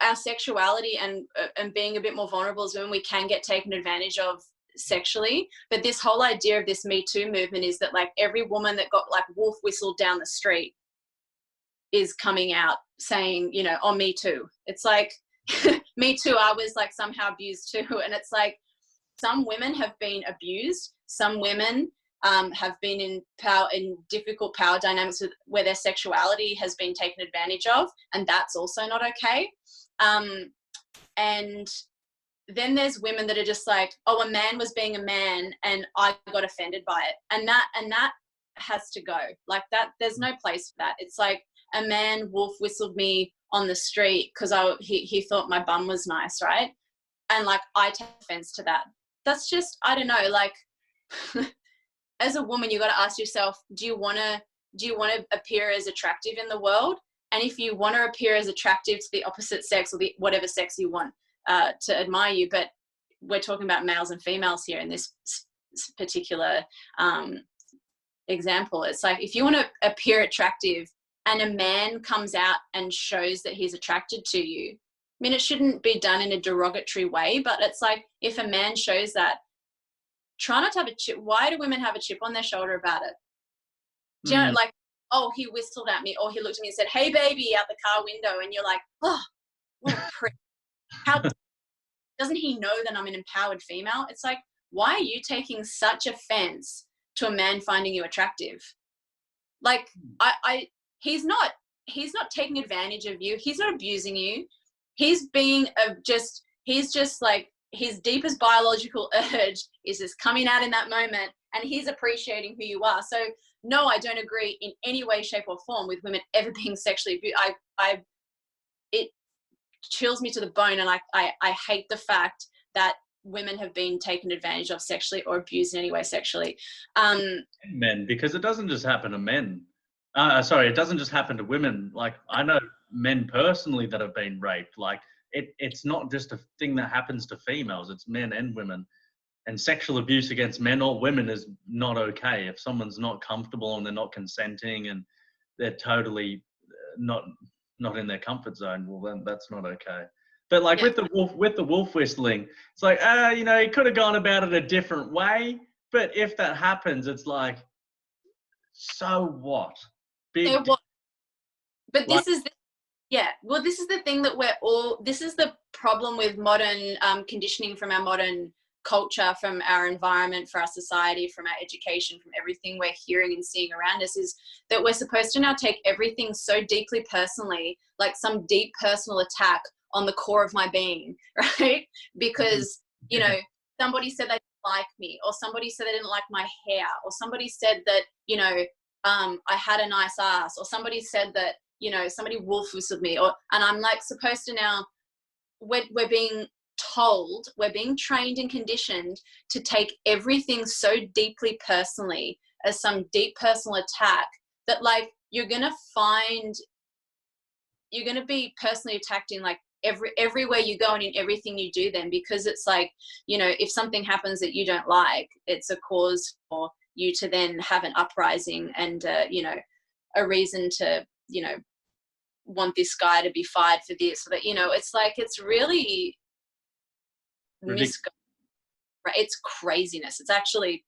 our sexuality and being a bit more vulnerable as women, we can get taken advantage of sexually. But this whole idea of this Me Too movement is that, like, every woman that got, like, wolf whistled down the street is coming out saying, you know, oh, me too. It's like, me too, I was, like, somehow abused too. And it's like, some women have been abused. Some women have been in difficult power dynamics where their sexuality has been taken advantage of, and that's also not okay. And then there's women that are just like, oh, a man was being a man and I got offended by it, and that has to go. Like, that, there's no place for that. It's like, a man wolf whistled me on the street because he thought my bum was nice, right? And, like, I take offense to that. That's just, I don't know, like, as a woman, you got to ask yourself, do you want to appear as attractive in the world? And if you want to appear as attractive to the opposite sex, or the whatever sex you want to admire you, but we're talking about males and females here in this particular example. It's like, if you want to appear attractive and a man comes out and shows that he's attracted to you, I mean, it shouldn't be done in a derogatory way, but it's like, if a man shows that, try not to have a chip. Why do women have a chip on their shoulder about it? Do you know, like, oh, he whistled at me, or he looked at me and said, hey, baby, out the car window. And you're like, oh, what a prick. How doesn't he know that I'm an empowered female? It's like, why are you taking such offense to a man finding you attractive? Like, he's not taking advantage of you. He's not abusing you. He's being he's just like, his deepest biological urge is just coming out in that moment, and he's appreciating who you are. So no, I don't agree in any way, shape or form with women ever being sexually abused. It chills me to the bone, and I hate the fact that women have been taken advantage of sexually or abused in any way sexually. Men, because it doesn't just happen to men. It doesn't just happen to women. Like, I know men personally that have been raped. Like, it's not just a thing that happens to females, it's men and women. And sexual abuse against men or women is not okay. If someone's not comfortable and they're not consenting and they're totally not in their comfort zone, well, then that's not okay. But, like, with the wolf whistling, it's like, you know, he could have gone about it a different way. But if that happens, it's like, so what? But this is this is the thing that this is the problem with modern conditioning from our modern culture, from our environment, for our society, from our education, from everything we're hearing and seeing around us, is that we're supposed to now take everything so deeply personally, like some deep personal attack on the core of my being, right? Because, you know, somebody said they didn't like me, or somebody said they didn't like my hair, or somebody said that, you know, I had a nice ass, or somebody said that, you know, somebody wolf whistled me, and I'm like supposed to now, we're being told, we're being trained and conditioned to take everything so deeply personally as some deep personal attack, that, like, you're going to be personally attacked in, like, everywhere you go and in everything you do then, because it's like, you know, if something happens that you don't like, it's a cause for you to then have an uprising and, you know, a reason to, you know, want this guy to be fired for this, so that, you know, it's like, it's really it's craziness. It's actually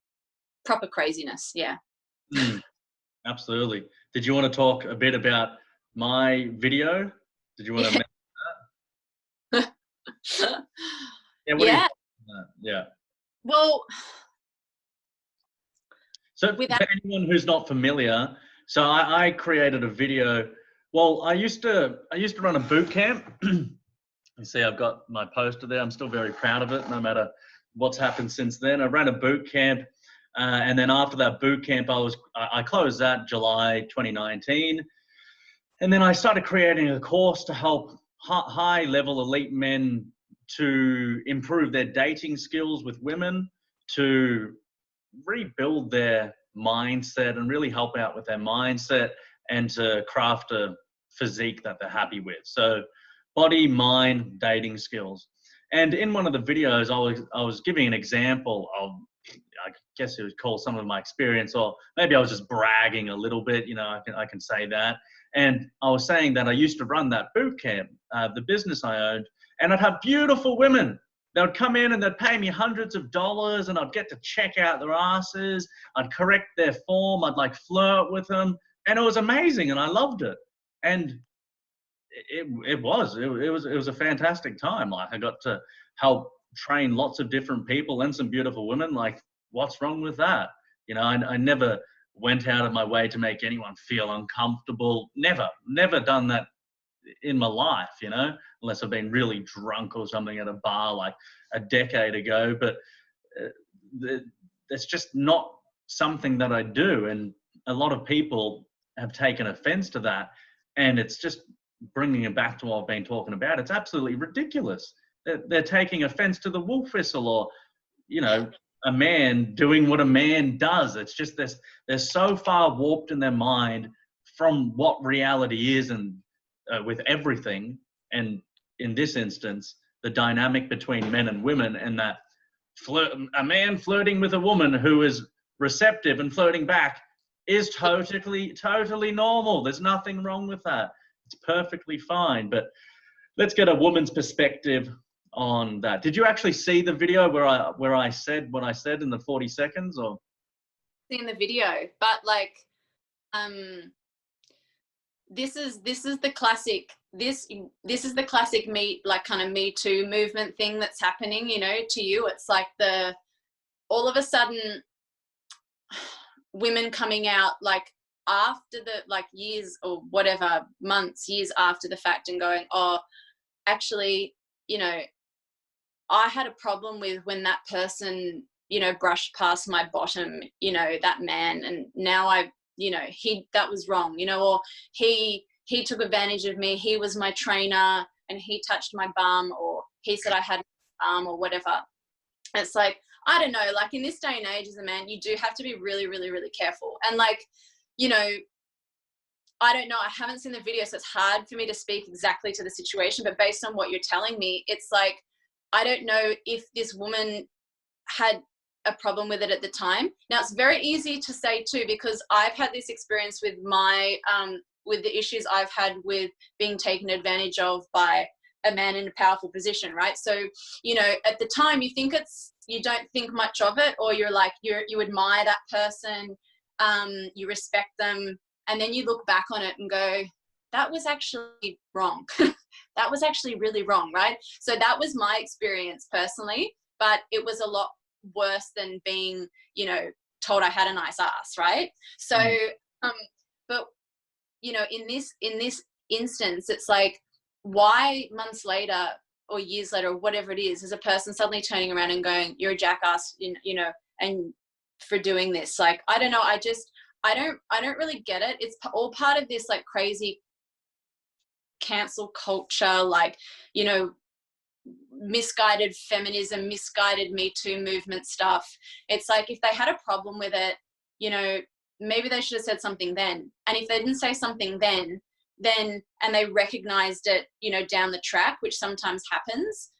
proper craziness. Yeah. Absolutely. Did you want to talk a bit about my video? Did you want to mention that? Yeah. Well, so for anyone who's not familiar, so I created a video. Well, I used to run a boot camp. You see, I've got my poster there. I'm still very proud of it, no matter what's happened since then. I ran a boot camp And then after that boot camp, I closed that July 2019. And then I started creating a course to help high-level elite men to improve their dating skills with women, to rebuild their mindset and really help out with their mindset, and to craft a physique that they're happy with. So body, mind, dating skills. And in one of the videos, I was giving an example of, I guess it would call some of my experience, or maybe I was just bragging a little bit, you know, I can say that. And I was saying that I used to run that boot camp, the business I owned, and I'd have beautiful women. They would come in and they'd pay me hundreds of dollars, and I'd get to check out their asses. I'd correct their form. I'd like flirt with them. And it was amazing, and I loved it. And it was a fantastic time. Like, I got to help train lots of different people and some beautiful women. Like, what's wrong with that? You know, I never went out of my way to make anyone feel uncomfortable. Never done that in my life, you know, unless I've been really drunk or something at a bar like a decade ago. But that's just not something that I do. And a lot of people have taken offense to that. And it's just bringing it back to what I've been talking about. It's absolutely ridiculous. They're taking offense to the wolf whistle, or, you know, a man doing what a man does. It's just they're so far warped in their mind from what reality is, and with everything. And in this instance, the dynamic between men and women, and that a man flirting with a woman who is receptive and flirting back is totally normal. There's nothing wrong with that. It's perfectly fine. But let's get a woman's perspective on that. Did you actually see the video where I said what I said in the 40 seconds, or? In the video, but like, this is the classic, this is the classic kind of Me Too movement thing that's happening, you know, to you. It's like all of a sudden women coming out like after the, like, years or whatever, months, years after the fact, and going, oh, actually, you know, I had a problem with when that person, you know, brushed past my bottom, you know, that man, and now you know, that was wrong, you know, or he took advantage of me. He was my trainer and he touched my bum, or he said I had a bum, or whatever. It's like, I don't know, like, in this day and age as a man, you do have to be really, really, really careful. And like, you know, I don't know, I haven't seen the video, so it's hard for me to speak exactly to the situation, but based on what you're telling me, it's like, I don't know if this woman had a problem with it at the time. Now, it's very easy to say too, because I've had this experience with with the issues I've had with being taken advantage of by a man in a powerful position, right? So, you know, at the time you don't think much of it, or you're like, you admire that person, you respect them, and then you look back on it and go, that was actually wrong. That was actually really wrong, right? So that was my experience personally, but it was a lot worse than being, you know, told I had a nice ass, right? So, but, you know, in this instance, it's like, why months later or years later or whatever it is a person suddenly turning around and going, you're a jackass, you know, and for doing this? Like, I don't know. I don't really get it. It's all part of this like crazy cancel culture, like, you know, misguided feminism, misguided Me Too movement stuff. It's like, if they had a problem with it, you know, maybe they should have said something then. And if they didn't say something then and they recognized it, you know, down the track, which sometimes happens,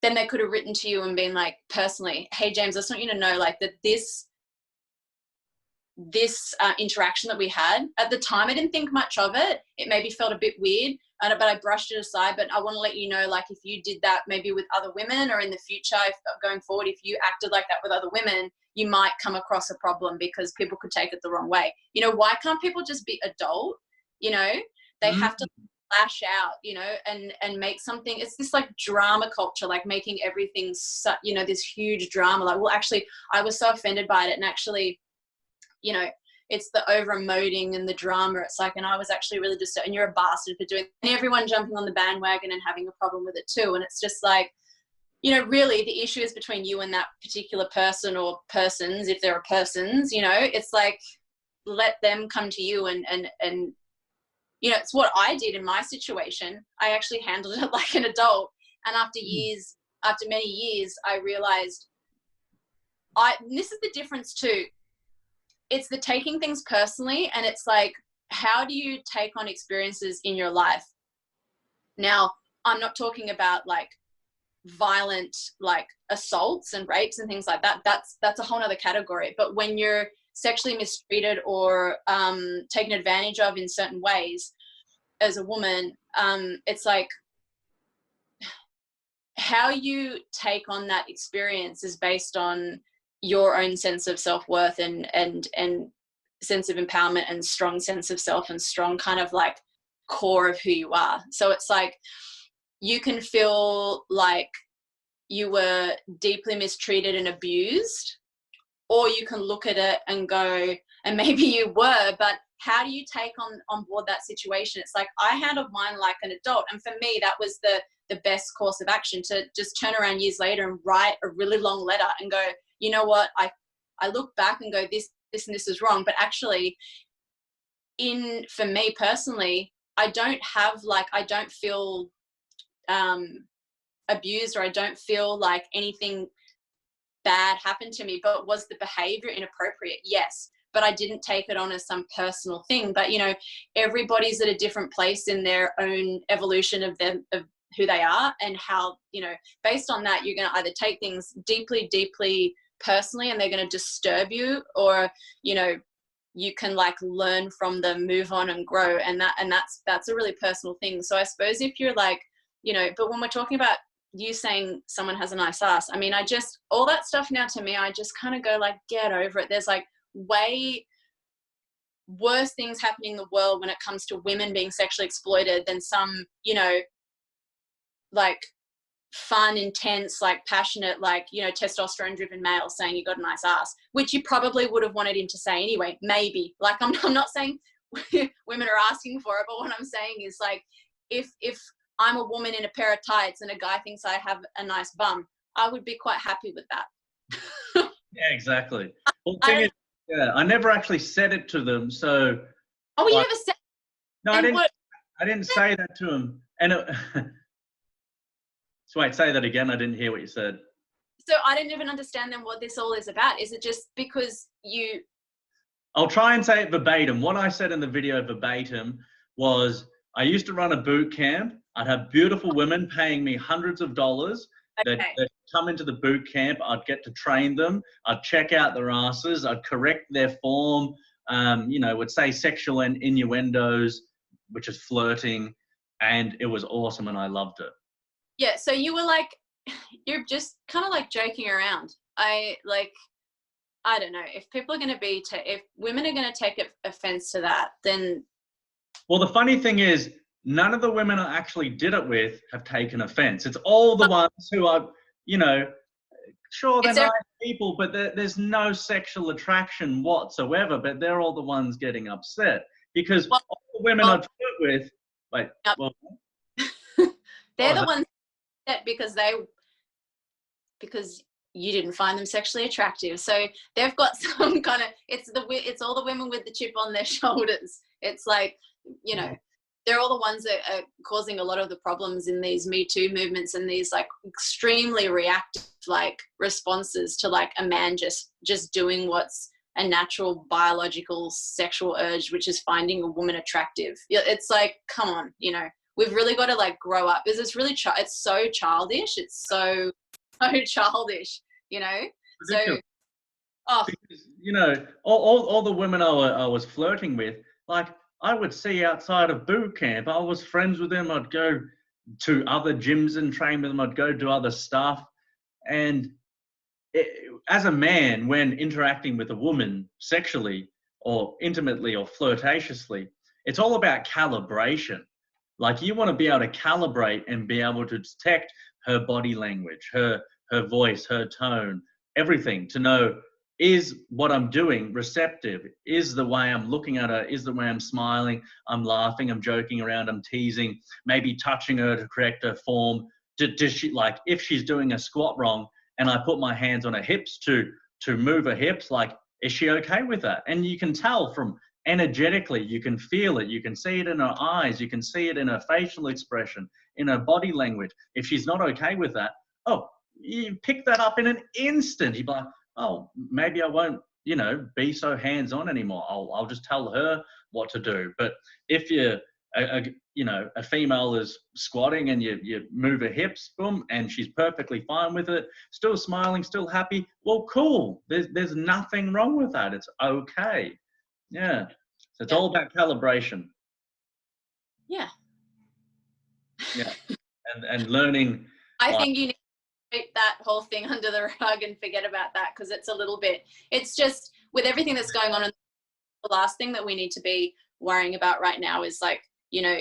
then they could have written to you and been like, personally, hey James, I just want you to know, like, that this interaction that we had at the time, I didn't think much of it. It maybe felt a bit weird, but I brushed it aside. But I want to let you know, like, if you did that maybe with other women, or in the future, going forward, if you acted like that with other women, you might come across a problem, because people could take it the wrong way. You know, why can't people just be adult? You know, they have to lash out, you know, and make something. It's this like drama culture, like making everything, you know, this huge drama. Like, well, actually, I was so offended by it, and actually, you know, it's the over emoting and the drama. It's like, and I was actually really just, and you're a bastard for doing it. And everyone jumping on the bandwagon and having a problem with it too. And it's just like, you know, really the issue is between you and that particular person or persons, if there are persons, you know, it's like, let them come to you and you know, it's what I did in my situation. I actually handled it like an adult. And after many years, I realized this is the difference too. It's the taking things personally, and it's like, how do you take on experiences in your life? Now, I'm not talking about like violent, like assaults and rapes and things like that. That's a whole other category. But when you're sexually mistreated or taken advantage of in certain ways as a woman, it's like, how you take on that experience is based on your own sense of self-worth and sense of empowerment and strong sense of self and strong kind of like core of who you are. So it's like, you can feel like you were deeply mistreated and abused, or you can look at it and go, and maybe you were, but how do you take on board that situation? It's like, I handled mine like an adult. And for me, that was the best course of action, to just turn around years later and write a really long letter and go, you know what, I look back and go, this and this is wrong. But actually, for me personally, I don't feel abused, or I don't feel like anything bad happened to me. But was the behavior inappropriate? Yes. But I didn't take it on as some personal thing. But, you know, everybody's at a different place in their own evolution of who they are, and how, you know, based on that, you're going to either take things deeply, deeply personally and they're going to disturb you, or, you know, you can like learn from them, move on and grow. And that's a really personal thing. So I suppose if you're like, you know, but when we're talking about you saying someone has a nice ass, I mean, all that stuff now, to me, I just kind of go like, get over it. There's like way worse things happening in the world when it comes to women being sexually exploited than some, you know, like fun, intense, like passionate, like, you know, testosterone driven male saying you got a nice ass, which you probably would have wanted him to say anyway, maybe. Like, I'm not saying women are asking for it, but what I'm saying is like, if I'm a woman in a pair of tights and a guy thinks I have a nice bum, I would be quite happy with that. Yeah, exactly. Well, the thing is, yeah, I never actually said it to them, so. Oh, well, you never said. No, I didn't say that to him. And so wait, say that again. I didn't hear what you said. So I didn't even understand then what this all is about. Is it just because you? I'll try and say it verbatim. What I said in the video verbatim was, I used to run a boot camp. I'd have beautiful women paying me hundreds of dollars. Okay. They'd come into the boot camp. I'd get to train them. I'd check out their asses. I'd correct their form. You know, would say sexual innuendos, which is flirting, and it was awesome, and I loved it. Yeah. So you were like, you're just kind of like joking around. I don't know, if people are going to be, if women are going to take offense to that, then. Well, the funny thing is, none of the women I actually did it with have taken offense. It's all the ones who are, you know, sure, they're nice people, but there's no sexual attraction whatsoever, but they're all the ones getting upset because all the women I've flirt with, like, well, they're the ones that because you didn't find them sexually attractive. So they've got some kind of, it's all the women with the chip on their shoulders. It's like, you know, they're all the ones that are causing a lot of the problems in these Me Too movements and these like extremely reactive like responses to like a man just doing what's a natural biological sexual urge, which is finding a woman attractive. It's like, come on, you know, we've really got to like grow up. It's really, it's so childish. It's so childish, you know? Ridiculous. So, because, you know, all the women I was flirting with, like, I would see outside of boot camp. I was friends with them. I'd go to other gyms and train with them. I'd go do other stuff. And as a man, when interacting with a woman sexually or intimately or flirtatiously, it's all about calibration. Like, you want to be able to calibrate and be able to detect her body language, her voice, her tone, everything, to know, is what I'm doing receptive? Is the way I'm looking at her, is the way I'm smiling, I'm laughing, I'm joking around, I'm teasing, maybe touching her to correct her form does she, like, if she's doing a squat wrong and I put my hands on her hips to move her hips, like, is she okay with that? And you can tell from energetically, you can feel it, you can see it in her eyes, you can see it in her facial expression, in her body language. If she's not okay with that, oh, you pick that up in an instant. You'd be like, oh, maybe I won't, you know, be so hands-on anymore. I'll just tell her what to do. But if you're, you know, a female is squatting and you move her hips, boom, and she's perfectly fine with it, still smiling, still happy, well, cool. There's nothing wrong with that. It's okay. Yeah. So it's all about calibration. Yeah. Yeah. And learning. I think you need to sweep that whole thing under the rug and forget about that, because it's a little bit, it's just with everything that's going on. And the last thing that we need to be worrying about right now is, like, you know,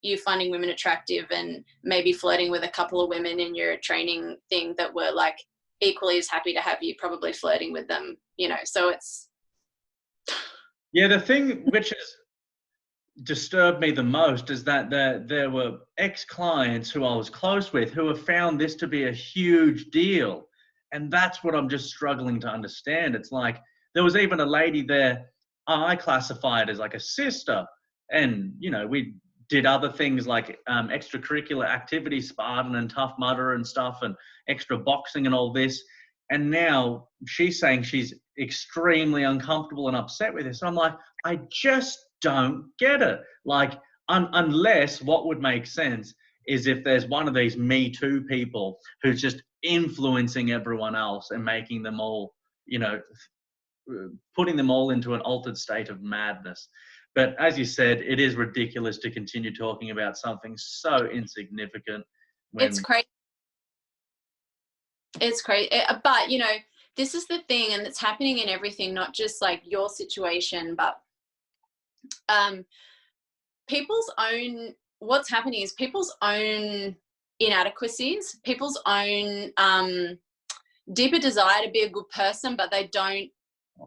you finding women attractive and maybe flirting with a couple of women in your training thing that were like equally as happy to have you, probably flirting with them, you know, so it's. Yeah, the thing which has disturbed me the most is that there were ex-clients who I was close with who have found this to be a huge deal. And that's what I'm just struggling to understand. It's like, there was even a lady there, I classified as like a sister. And, you know, we did other things like extracurricular activities, Spartan and Tough Mudder and stuff, and extra boxing and all this. And now she's saying she's extremely uncomfortable and upset with this. And I'm like, I just don't get it. Like, unless what would make sense is if there's one of these Me Too people who's just influencing everyone else and making them all, you know, putting them all into an altered state of madness. But as you said, it is ridiculous to continue talking about something so insignificant. It's crazy. It's crazy. But, you know, this is the thing, and it's happening in everything, not just like your situation, but people's own, what's happening is people's own inadequacies, people's own deeper desire to be a good person, but they don't,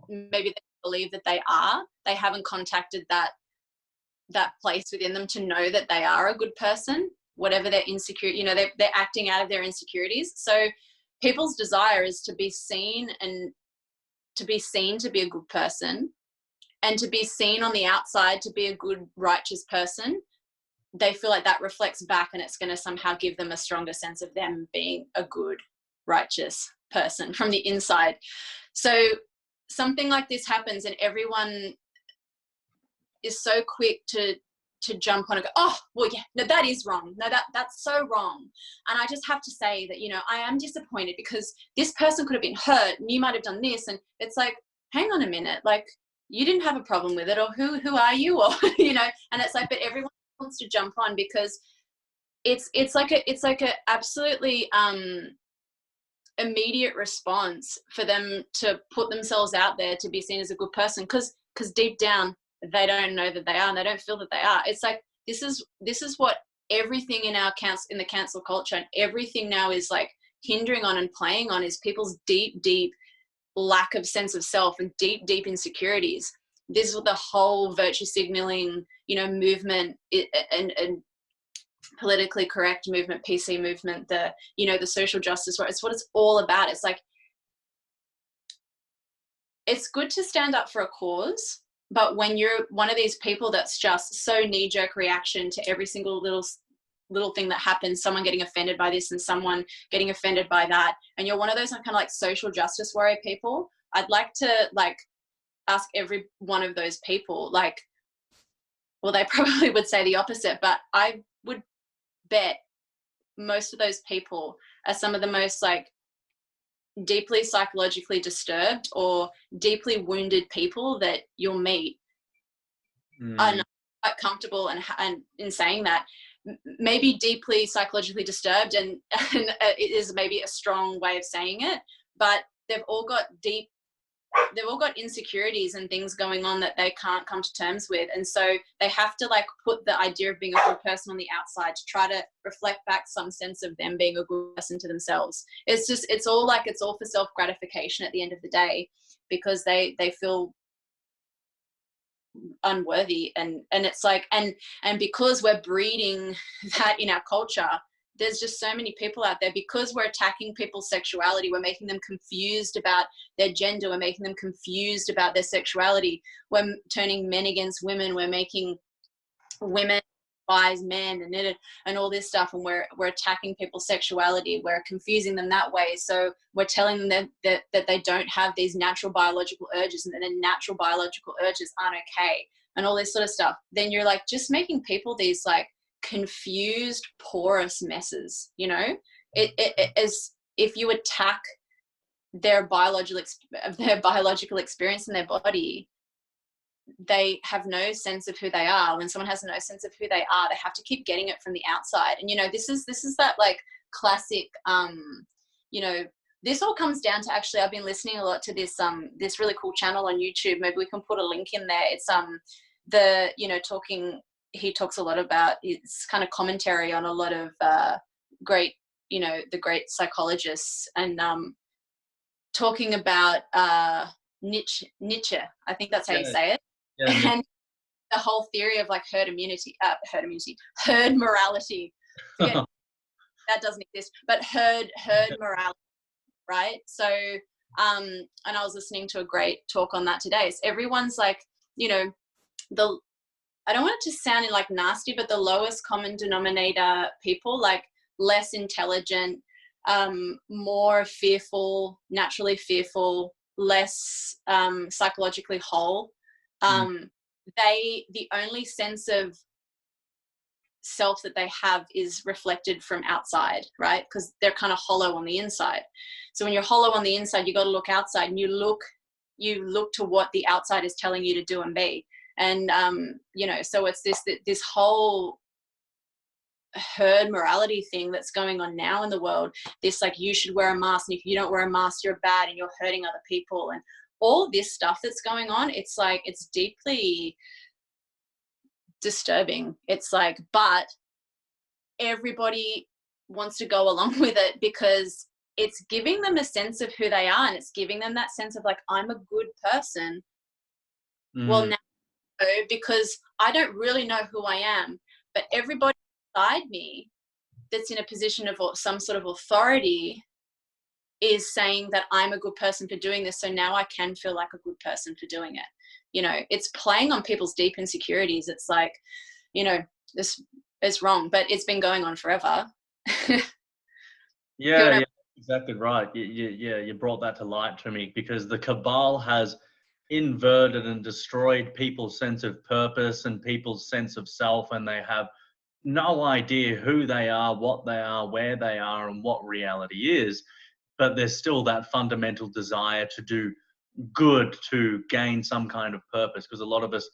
maybe they believe that they are. They haven't contacted that place within them to know that they are a good person, whatever their insecure, you know, they're acting out of their insecurities. So people's desire is to be seen, and to be seen to be a good person, and to be seen on the outside to be a good, righteous person. They feel like that reflects back, and it's going to somehow give them a stronger sense of them being a good, righteous person from the inside. So something like this happens, and everyone is so quick to jump on and go, oh, well, yeah, no, that is wrong. No, that's so wrong. And I just have to say that, you know, I am disappointed because this person could have been hurt and you might have done this. And it's like, hang on a minute, like, you didn't have a problem with it, or who are you? Or, you know, and it's like, but everyone wants to jump on because it's like a absolutely immediate response for them to put themselves out there to be seen as a good person, because deep down they don't know that they are, and they don't feel that they are. It's like, this is what everything in the cancel culture and everything now is like hindering on and playing on, is people's deep lack of sense of self and deep insecurities. This is what the whole virtue signaling, you know, movement and politically correct movement, PC movement, the, you know, the social justice, it's what it's all about. It's like, it's good to stand up for a cause, but when you're one of these people that's just so knee-jerk reaction to every single little thing that happens, someone getting offended by this and someone getting offended by that, and you're one of those kind of like social justice warrior people, I'd like to like ask every one of those people, like, well, they probably would say the opposite, but I would bet most of those people are some of the most like deeply psychologically disturbed or deeply wounded people that you'll meet. I'm not quite comfortable and in saying that. Maybe deeply psychologically disturbed, and it is maybe a strong way of saying it, but they've all got insecurities and things going on that they can't come to terms with, and so they have to like put the idea of being a good person on the outside to try to reflect back some sense of them being a good person to themselves. It's all for self-gratification at the end of the day, because they feel unworthy, and it's like, and because we're breeding that in our culture, there's just so many people out there, because we're attacking people's sexuality. We're making them confused about their gender. We're making them confused about their sexuality. We're turning men against women. We're making women despise men and all this stuff. And we're attacking people's sexuality. We're confusing them that way. So we're telling them that they don't have these natural biological urges, and that their natural biological urges aren't okay, and all this sort of stuff. Then you're like just making people these like confused, porous messes, you know? It is, if you attack their biological experience in their body, they have no sense of who they are. When someone has no sense of who they are, they have to keep getting it from the outside. And, you know, this is that like classic, you know, this all comes down to, actually, I've been listening a lot to this really cool channel on YouTube. Maybe we can put a link in there. It's he talks a lot about, it's kind of commentary on a lot of great, you know, the great psychologists, and talking about Nietzsche, I think that's how you say it. Yeah. And the whole theory of like herd morality. Forget that doesn't exist, but herd morality, right? So, and I was listening to a great talk on that today. So everyone's like, you know, I don't want it to sound like nasty, but the lowest common denominator people, like less intelligent, more fearful, naturally fearful, less psychologically whole. The only sense of self that they have is reflected from outside, right? Because they're kind of hollow on the inside. So when you're hollow on the inside, you got to look outside, and you look to what the outside is telling you to do and be. And you know, so it's this whole herd morality thing that's going on now in the world. This like, you should wear a mask, and if you don't wear a mask, you're bad and you're hurting other people, and all this stuff that's going on. It's like, it's deeply disturbing. It's like, but everybody wants to go along with it because it's giving them a sense of who they are, and it's giving them that sense of like, I'm a good person. Well, now, because I don't really know who I am, but everybody beside me that's in a position of some sort of authority is saying that I'm a good person for doing this. So now I can feel like a good person for doing it. You know, it's playing on people's deep insecurities. It's like, you know, this is wrong, but it's been going on forever. Yeah, exactly right. You brought that to light to me, because the cabal has inverted and destroyed people's sense of purpose and people's sense of self, and they have no idea who they are, what they are, where they are, and what reality is. But there's still that fundamental desire to do good, to gain some kind of purpose, because a lot of us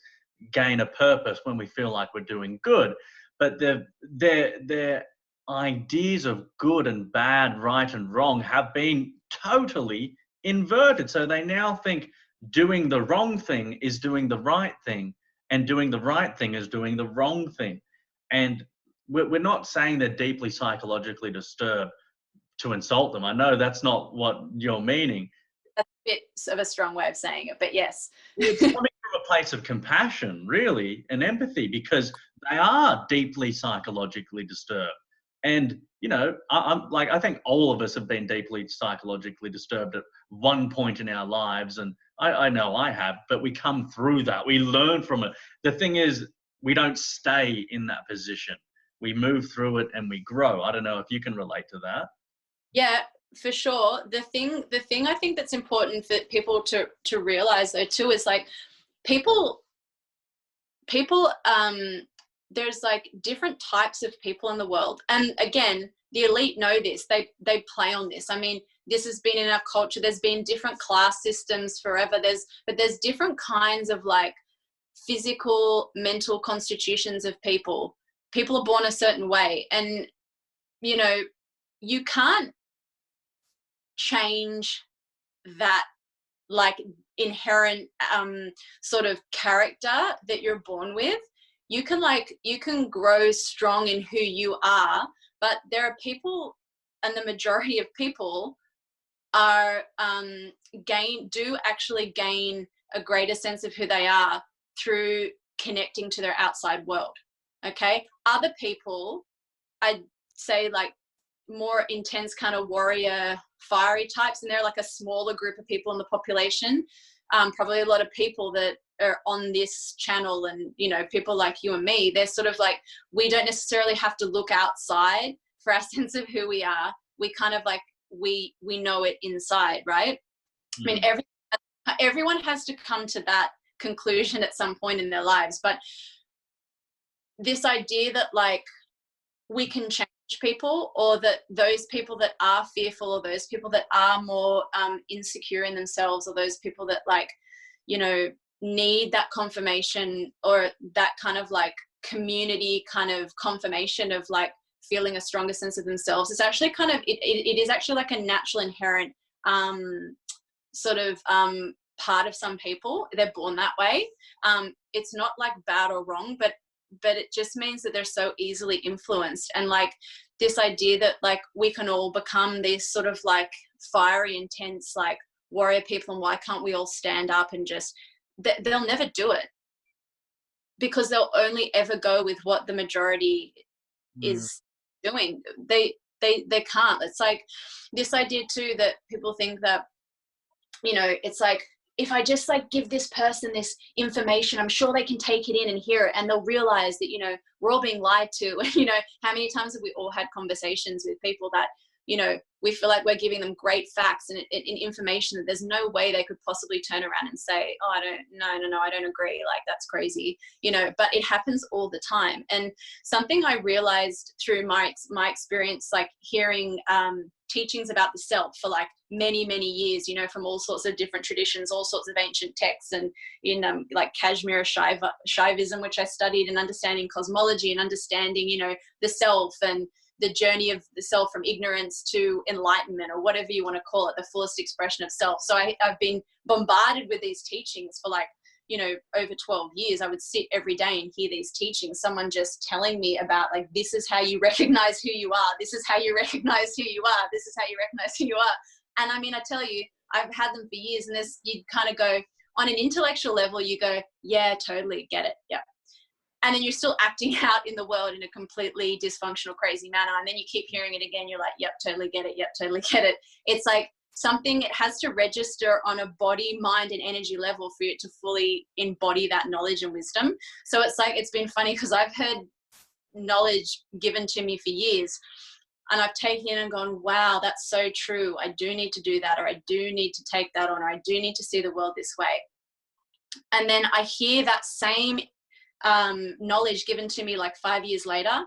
gain a purpose when we feel like we're doing good. But their ideas of good and bad, right and wrong have been totally inverted. So they now think doing the wrong thing is doing the right thing, and doing the right thing is doing the wrong thing. And we're not saying they're deeply psychologically disturbed to insult them. I know that's not what you're meaning. That's a bit of a strong way of saying it, but yes. It's coming from a place of compassion, really, and empathy, because they are deeply psychologically disturbed. And, you know, I think all of us have been deeply psychologically disturbed at one point in our lives. And I know I have, but we come through that. We learn from it. The thing is, we don't stay in that position. We move through it and we grow. I don't know if you can relate to that. Yeah, for sure. The thing I think that's important for people to realize though too is like people there's like different types of people in the world. And again, the elite know this. They play on this. I mean, this has been in our culture. There's been different class systems forever. But there's different kinds of like physical, mental constitutions of people. People are born a certain way. And, you know, you can't change that like inherent sort of character that you're born with. You can grow strong in who you are, but there are people, and the majority of people are actually gain a greater sense of who they are through connecting to their outside world. Okay, other people, I'd say like more intense kind of warrior, fiery types, and they're like a smaller group of people in the population. Probably a lot of people that are on this channel, and you know, people like you and me, they're sort of like, we don't necessarily have to look outside for our sense of who we are. We kind of like, we know it inside, right? I mean, everyone has to come to that conclusion at some point in their lives, but this idea that like we can change people, or that those people that are fearful, or those people that are more insecure in themselves, or those people that like, you know, need that confirmation or that kind of like community kind of confirmation of like feeling a stronger sense of themselves, it's actually kind of, it is actually like a natural inherent sort of part of some people. They're born that way. It's not like bad or wrong, but it just means that they're so easily influenced. And like this idea that like we can all become these sort of like fiery, intense, like warrior people, and why can't we all stand up and just, they'll never do it, because they'll only ever go with what the majority is doing. They can't. It's like this idea too that people think that, you know, it's like, if I just like give this person this information, I'm sure they can take it in and hear it, and they'll realize that, you know, we're all being lied to. You know, how many times have we all had conversations with people that, you know, we feel like we're giving them great facts and information that there's no way they could possibly turn around and say, oh, I don't agree. Like, that's crazy, you know, but it happens all the time. And something I realized through my experience, like hearing teachings about the self for like many years, you know, from all sorts of different traditions, all sorts of ancient texts, and in like Kashmir Shaivism, which I studied, and understanding cosmology and understanding, you know, the self and the journey of the self from ignorance to enlightenment, or whatever you want to call it, the fullest expression of self. So I've been bombarded with these teachings for like, you know, over 12 years. I would sit every day and hear these teachings, someone just telling me about like, this is how you recognize who you are. This is how you recognize who you are. This is how you recognize who you are. And I mean, I tell you, I've had them for years, and this, you kind of go on an intellectual level, you go, yeah, totally get it. Yeah. And then you're still acting out in the world in a completely dysfunctional, crazy manner. And then you keep hearing it again. You're like, yep, totally get it. Yep, totally get it. It's like something, it has to register on a body, mind, and energy level for it to fully embody that knowledge and wisdom. So it's like, it's been funny because I've heard knowledge given to me for years, and I've taken it and gone, wow, that's so true. I do need to do that, or I do need to take that on, or I do need to see the world this way. And then I hear that same knowledge given to me like 5 years later,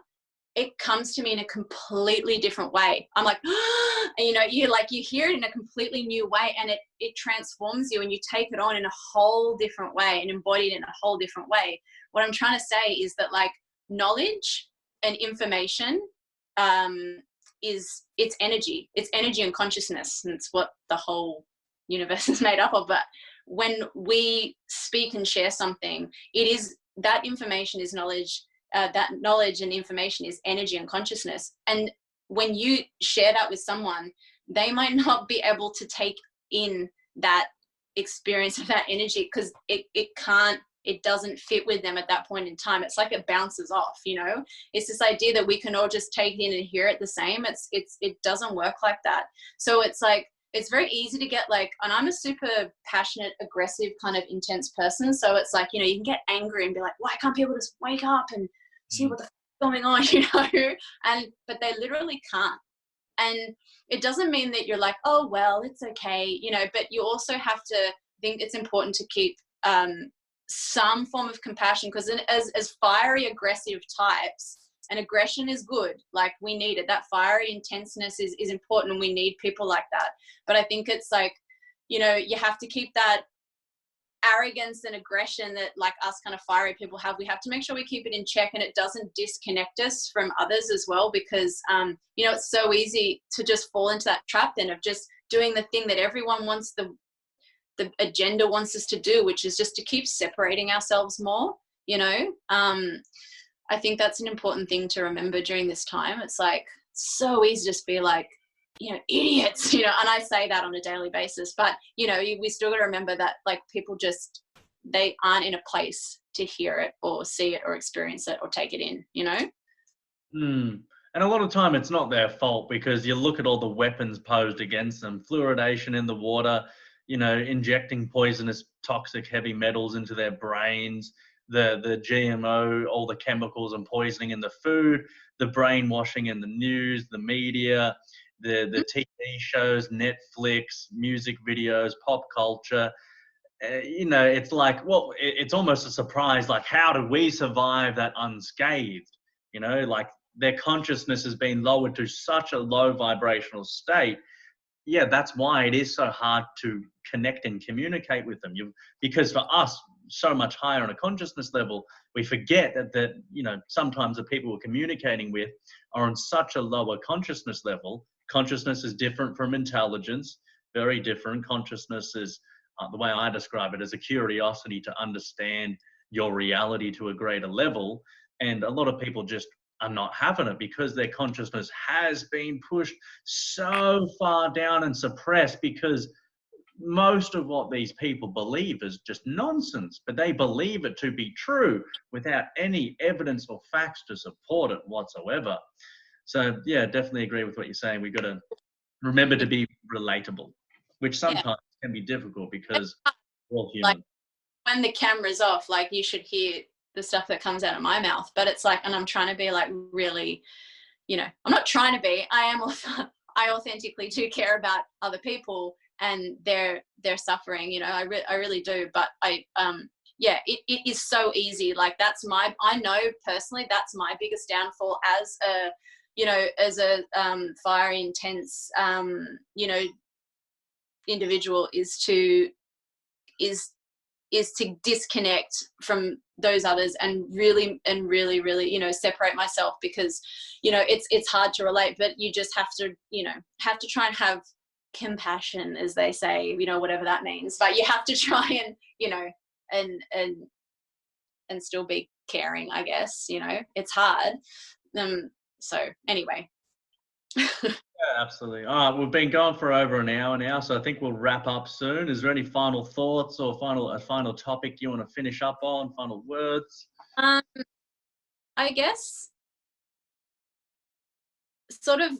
it comes to me in a completely different way. I'm like, and you know, you hear it in a completely new way, and it transforms you, and you take it on in a whole different way and embody it in a whole different way. What I'm trying to say is that like knowledge and information it's energy and consciousness, and it's what the whole universe is made up of. But when we speak and share something, it is, that information is knowledge, that knowledge and information is energy and consciousness. And when you share that with someone, they might not be able to take in that experience of that energy, because it doesn't fit with them at that point in time. It's like it bounces off, you know. It's this idea that we can all just take it in and hear it the same. It doesn't work like that. So it's like, it's very easy to get like, and I'm a super passionate, aggressive, kind of intense person. So it's like, you know, you can get angry and be like, why can't people just wake up and see what the f is going on, you know? But they literally can't. And it doesn't mean that you're like, oh, well, it's okay, you know, but you also have to think it's important to keep some form of compassion, because as fiery, aggressive types, and aggression is good, like we need it, that fiery intenseness is important, and we need people like that. But I think it's like, you know, you have to keep that arrogance and aggression that like us kind of fiery people have. We have to make sure we keep it in check, and it doesn't disconnect us from others as well, because you know, it's so easy to just fall into that trap then of just doing the thing that everyone wants, the agenda wants us to do, which is just to keep separating ourselves more, you know. I think that's an important thing to remember during this time. It's like so easy to just be like, you know, idiots, you know, and I say that on a daily basis, but you know, we still got to remember that like people just, they aren't in a place to hear it or see it or experience it or take it in, you know. And a lot of time it's not their fault, because you look at all the weapons posed against them, fluoridation in the water, you know, injecting poisonous, toxic, heavy metals into their brains, the GMO, all the chemicals and poisoning in the food, the brainwashing in the news, the media, the TV shows, Netflix, music videos, pop culture. You know, it's like, well, it's almost a surprise. Like, how do we survive that unscathed? You know, like their consciousness has been lowered to such a low vibrational state. Yeah, that's why it is so hard to connect and communicate with them. Because for us, so much higher on a consciousness level, we forget that you know, sometimes the people we're communicating with are on such a lower consciousness level. Consciousness is different from intelligence, very different. Consciousness is, the way I describe it, as a curiosity to understand your reality to a greater level. And a lot of people just are not having it, because their consciousness has been pushed so far down and suppressed, because most of what these people believe is just nonsense, but they believe it to be true without any evidence or facts to support it whatsoever. So yeah, definitely agree with what you're saying. We've got to remember to be relatable, which sometimes can be difficult, because we're all human. Like when the camera's off, like you should hear the stuff that comes out of my mouth, but it's like, and I'm trying to be like really, you know, I'm not trying to be, I am also, I authentically do care about other people and their suffering, you know, I really do. But yeah, it is so easy. Like I know personally, that's my biggest downfall as a, you know, as a fiery, intense, you know, individual, is to disconnect from those others and really, you know, separate myself, because, you know, it's hard to relate, but you just have to, you know, try and have compassion, as they say, you know, whatever that means. But you have to try and, you know, and still be caring, I guess, you know, it's hard. So anyway. Yeah, absolutely. All right, we've been going for over an hour now, so I think we'll wrap up soon. Is there any final thoughts or a final topic you want to finish up on? Final words? I guess sort of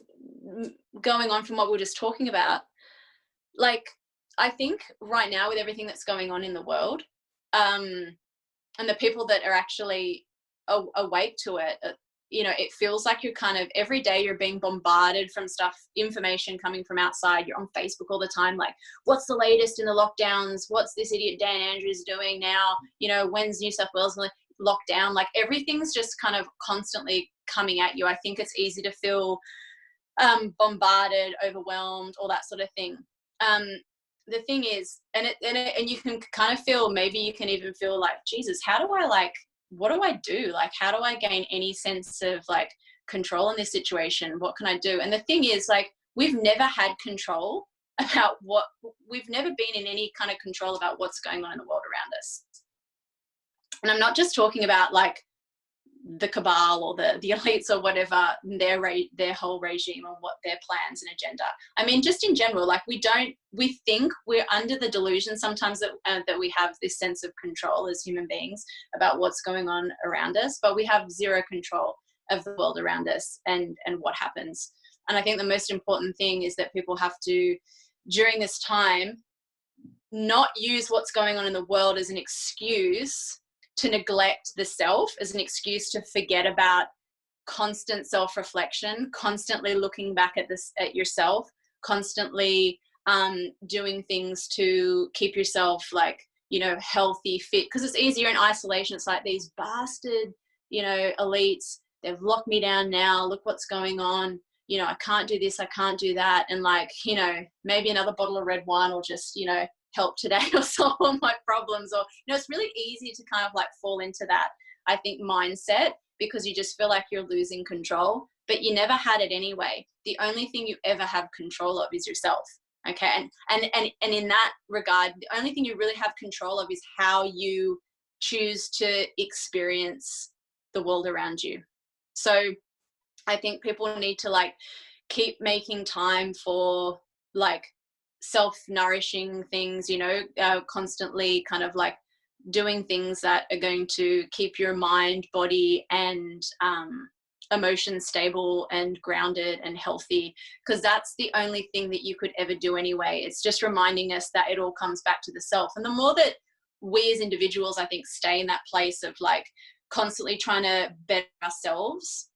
going on from what we were just talking about, like, I think right now with everything that's going on in the world, and the people that are actually awake to it, you know, it feels like you're kind of, every day you're being bombarded from stuff, information coming from outside. You're on Facebook all the time, like, what's the latest in the lockdowns? What's this idiot Dan Andrews doing now? You know, when's New South Wales locked down? Like, everything's just kind of constantly coming at you. I think it's easy to feel bombarded, overwhelmed, all that sort of thing. The thing is, and you can kind of feel, maybe you can even feel like, Jesus, how do I, like, what do I do? Like, how do I gain any sense of like control in this situation? What can I do? And the thing is, like, we've never had control about we've never been in any kind of control about what's going on in the world around us. And I'm not just talking about like the cabal or the elites or whatever, their whole regime or what their plans and agenda. I mean, just in general, like, we think we're under the delusion sometimes that we have this sense of control as human beings about what's going on around us, but we have zero control of the world around us and what happens. And I think the most important thing is that people have to, during this time, not use what's going on in the world as an excuse to neglect the self, as an excuse to forget about constant self-reflection, constantly looking back at yourself, constantly doing things to keep yourself, like, you know, healthy, fit. Because it's easier in isolation. It's like, these bastard, you know, elites, they've locked me down now. Look what's going on. You know, I can't do this, I can't do that. And like, you know, maybe another bottle of red wine will just, you know, help today or solve all my problems. Or, you know, it's really easy to kind of like fall into that, I think, mindset, because you just feel like you're losing control, but you never had it anyway. The only thing you ever have control of is yourself. Okay. And in that regard, the only thing you really have control of is how you choose to experience the world around you. So I think people need to like keep making time for like self-nourishing things, you know, constantly kind of like doing things that are going to keep your mind, body, and emotions stable and grounded and healthy, because that's the only thing that you could ever do anyway. It's just reminding us that it all comes back to the self. And the more that we as individuals, I think, stay in that place of like constantly trying to better ourselves,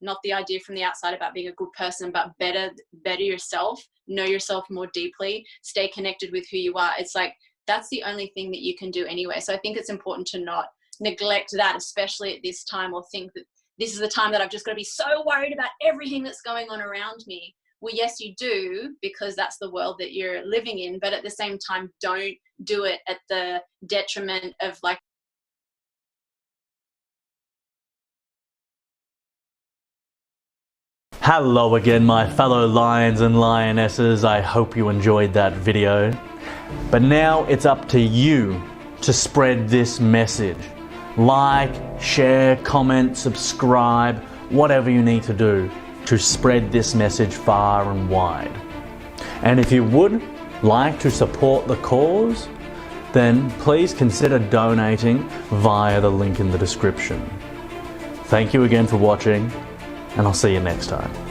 not the idea from the outside about being a good person, but better yourself, know yourself more deeply, stay connected with who you are. It's like, that's the only thing that you can do anyway. So I think it's important to not neglect that, especially at this time, or think that this is the time that I've just got to be so worried about everything that's going on around me. Well, yes, you do, because that's the world that you're living in. But at the same time, don't do it at the detriment of like, Hello again, my fellow lions and lionesses. I hope you enjoyed that video. But now it's up to you to spread this message. Like, share, comment, subscribe, whatever you need to do to spread this message far and wide. And if you would like to support the cause, then please consider donating via the link in the description. Thank you again for watching, and I'll see you next time.